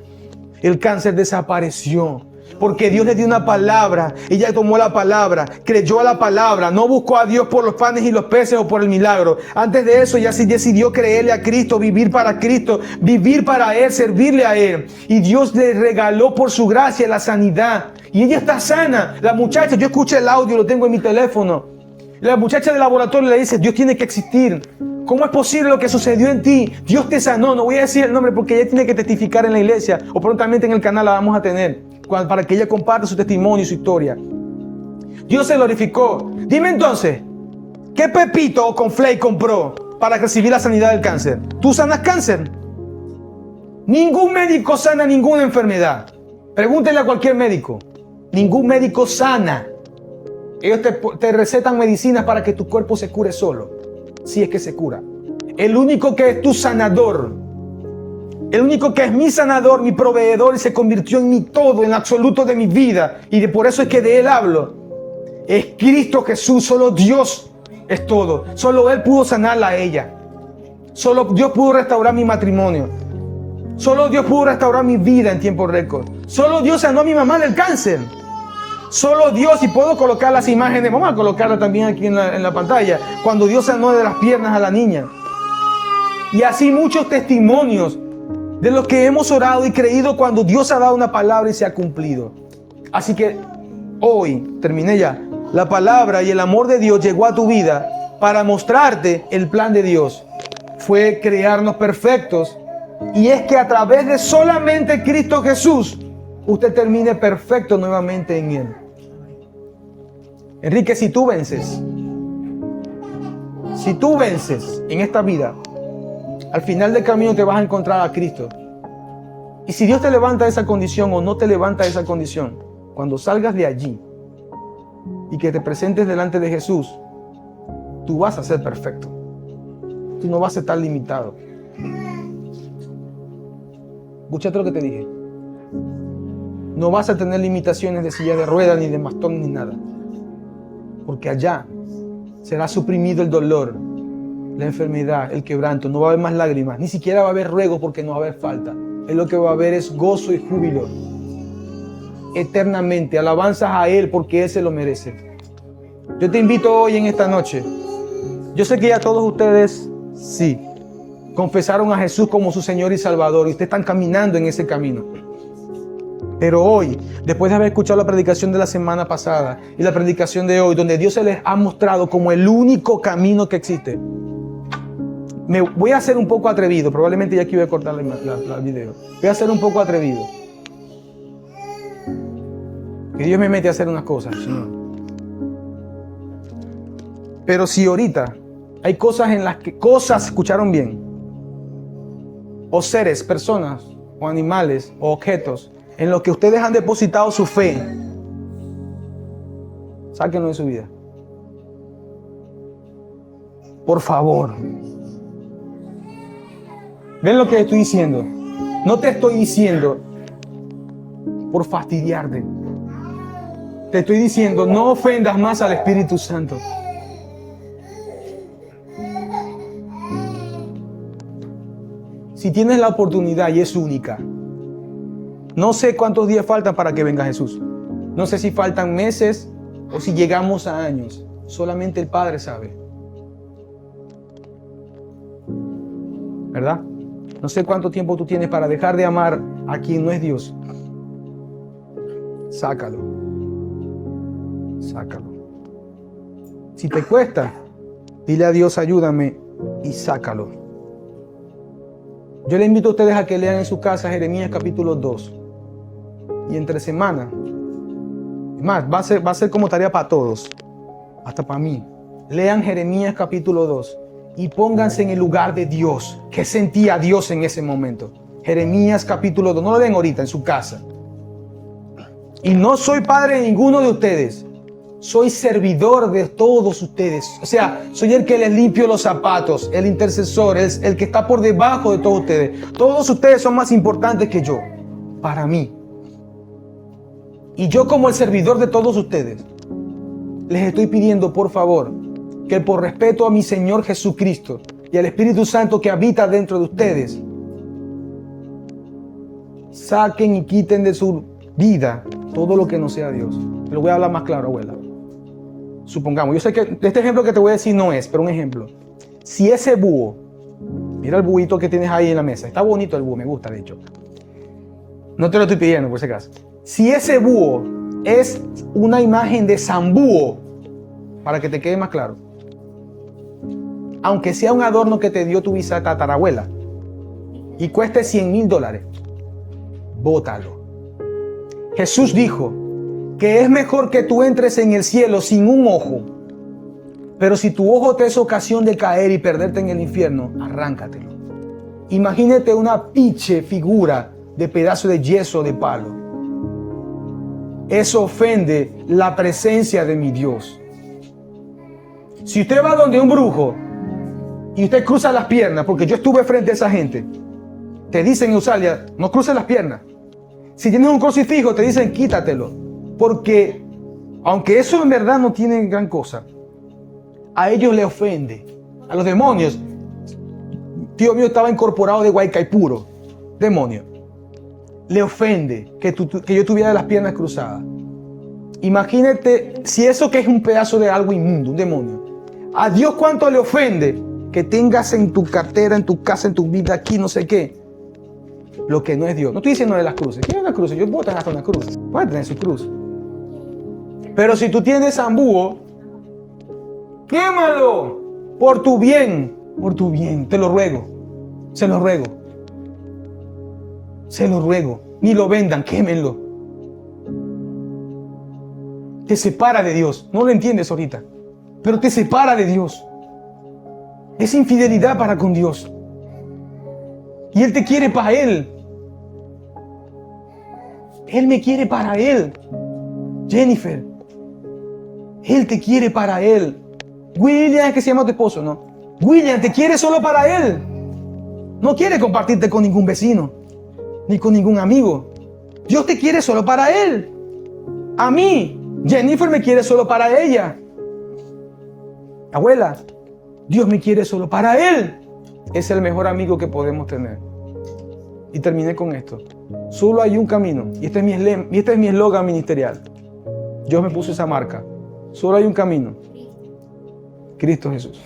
El cáncer desapareció. Porque Dios le dio una palabra. Ella tomó la palabra, creyó a la palabra. No buscó a Dios por los panes y los peces o por el milagro. Antes de eso ya se decidió creerle a Cristo, vivir para Cristo, vivir para Él, servirle a Él. Y Dios le regaló por su gracia la sanidad. Y ella está sana. La muchacha, yo escuché el audio, lo tengo en mi teléfono. La muchacha del laboratorio le dice, Dios tiene que existir. ¿Cómo es posible lo que sucedió en ti? Dios te sanó. No voy a decir el nombre porque ella tiene que testificar en la iglesia o prontamente en el canal la vamos a tener para que ella comparte su testimonio y su historia. Dios se glorificó. Dime entonces, ¿qué Pepito o Conflay compró para recibir la sanidad del cáncer? ¿Tú sanas cáncer? Ningún médico sana ninguna enfermedad. Pregúntenle a cualquier médico. Ningún médico sana. Ellos te recetan medicinas para que tu cuerpo se cure solo. Si es que se cura. El único que es tu sanador, el único que es mi sanador, mi proveedor y se convirtió en mi todo, en absoluto de mi vida, y por eso es que de Él hablo, es Cristo Jesús. Solo Dios es todo. Solo Él pudo sanarla a ella. Solo Dios pudo restaurar mi matrimonio. Solo Dios pudo restaurar mi vida en tiempo récord. Solo Dios sanó a mi mamá del cáncer. Solo Dios, y puedo colocar las imágenes, vamos a colocarla también aquí en la pantalla, cuando Dios sanó de las piernas a la niña. Y así muchos testimonios de los que hemos orado y creído cuando Dios ha dado una palabra y se ha cumplido. Así que hoy, terminé ya, la palabra y el amor de Dios llegó a tu vida para mostrarte el plan de Dios. Fue crearnos perfectos, y es que a través de solamente Cristo Jesús, usted termine perfecto nuevamente en Él. Enrique, si tú vences en esta vida, al final del camino te vas a encontrar a Cristo. Y si Dios te levanta de esa condición o no te levanta de esa condición, cuando salgas de allí y que te presentes delante de Jesús, tú vas a ser perfecto. Tú no vas a estar limitado. Escúchate lo que te dije. No vas a tener limitaciones de silla de ruedas, ni de bastón, ni nada. Porque allá será suprimido el dolor, la enfermedad, el quebranto. No va a haber más lágrimas. Ni siquiera va a haber ruego porque no va a haber falta. Lo que va a haber es gozo y júbilo. Eternamente. Alabanzas a Él porque Él se lo merece. Yo te invito hoy en esta noche. Yo sé que ya todos ustedes, sí, confesaron a Jesús como su Señor y Salvador. Y ustedes están caminando en ese camino. Pero hoy, después de haber escuchado la predicación de la semana pasada y la predicación de hoy, donde Dios se les ha mostrado como el único camino que existe, me voy a ser un poco atrevido. Probablemente ya aquí voy a cortar el video. Voy a ser un poco atrevido. Que Dios me mete a hacer unas cosas, Señor. Pero si ahorita hay cosas en las que, escucharon bien, o seres, personas, o animales, o objetos, en los que ustedes han depositado su fe, sáquenlo de su vida. Por favor. ¿Ven lo que estoy diciendo? No te estoy diciendo por fastidiarte. Te estoy diciendo, no ofendas más al Espíritu Santo. Si tienes la oportunidad y es única, no sé cuántos días faltan para que venga Jesús. No sé si faltan meses o si llegamos a años. Solamente el Padre sabe. ¿Verdad? No sé cuánto tiempo tú tienes para dejar de amar a quien no es Dios. Sácalo. Sácalo. Si te cuesta, dile a Dios, ayúdame, y sácalo. Yo le invito a ustedes a que lean en su casa Jeremías capítulo 2. Y entre semana, es más, va a ser como tarea para todos, hasta para mí. Lean Jeremías capítulo 2 y pónganse en el lugar de Dios. ¿Qué sentía Dios en ese momento? Jeremías capítulo 2, no lo leen ahorita, en su casa. Y no soy padre de ninguno de ustedes, soy servidor de todos ustedes. O sea, soy el que les limpio los zapatos, el intercesor, el que está por debajo de todos ustedes. Todos ustedes son más importantes que yo, para mí. Y yo, como el servidor de todos ustedes, les estoy pidiendo, por favor, que por respeto a mi Señor Jesucristo y al Espíritu Santo que habita dentro de ustedes, saquen y quiten de su vida todo lo que no sea Dios. Lo voy a hablar más claro, abuela. Supongamos, yo sé que este ejemplo que te voy a decir no es, pero un ejemplo. Si ese búho, mira el búhito que tienes ahí en la mesa, está bonito el búho, me gusta de hecho. No te lo estoy pidiendo por si acaso. Si ese búho es una imagen de San Búho, para que te quede más claro, aunque sea un adorno que te dio tu tatarabuela y cueste $100,000, bótalo. Jesús dijo que es mejor que tú entres en el cielo sin un ojo, pero si tu ojo te es ocasión de caer y perderte en el infierno, arráncatelo. Imagínate una pinche figura de pedazo de yeso de palo. Eso ofende la presencia de mi Dios. Si usted va donde un brujo y usted cruza las piernas, porque yo estuve frente a esa gente, te dicen, Eusalia, no cruces las piernas. Si tienes un crucifijo, te dicen, quítatelo. Porque, aunque eso en verdad no tiene gran cosa, a ellos le ofende. A los demonios. Tío mío estaba incorporado de Guaycaipuro. Demonio. Le ofende que yo tuviera las piernas cruzadas. Imagínate si eso que es un pedazo de algo inmundo, un demonio. A Dios cuánto le ofende que tengas en tu cartera, en tu casa, en tu vida, aquí, no sé qué, lo que no es Dios. No estoy diciendo de las cruces. ¿Qué es una cruz? Yo puedo tener hasta una cruz. Puede tener su cruz. Pero si tú tienes San Búho, quémalo por tu bien. Por tu bien. Te lo ruego. Se lo ruego. Se lo ruego. Ni lo vendan, quémenlo. Te separa de Dios. No lo entiendes ahorita. Pero te separa de Dios. Es infidelidad para con Dios. Y Él te quiere para Él. Él me quiere para Él. Jennifer. Él te quiere para Él. William, es que se llama tu esposo, ¿no? William te quiere solo para Él. No quiere compartirte con ningún vecino, ni con ningún amigo. Dios te quiere solo para Él. A mí, Jennifer me quiere solo para ella. Abuela, Dios me quiere solo para Él. Es el mejor amigo que podemos tener. Y terminé con esto. Solo hay un camino. Y este es mi eslogan ministerial. Dios me puso esa marca. Solo hay un camino. Cristo Jesús.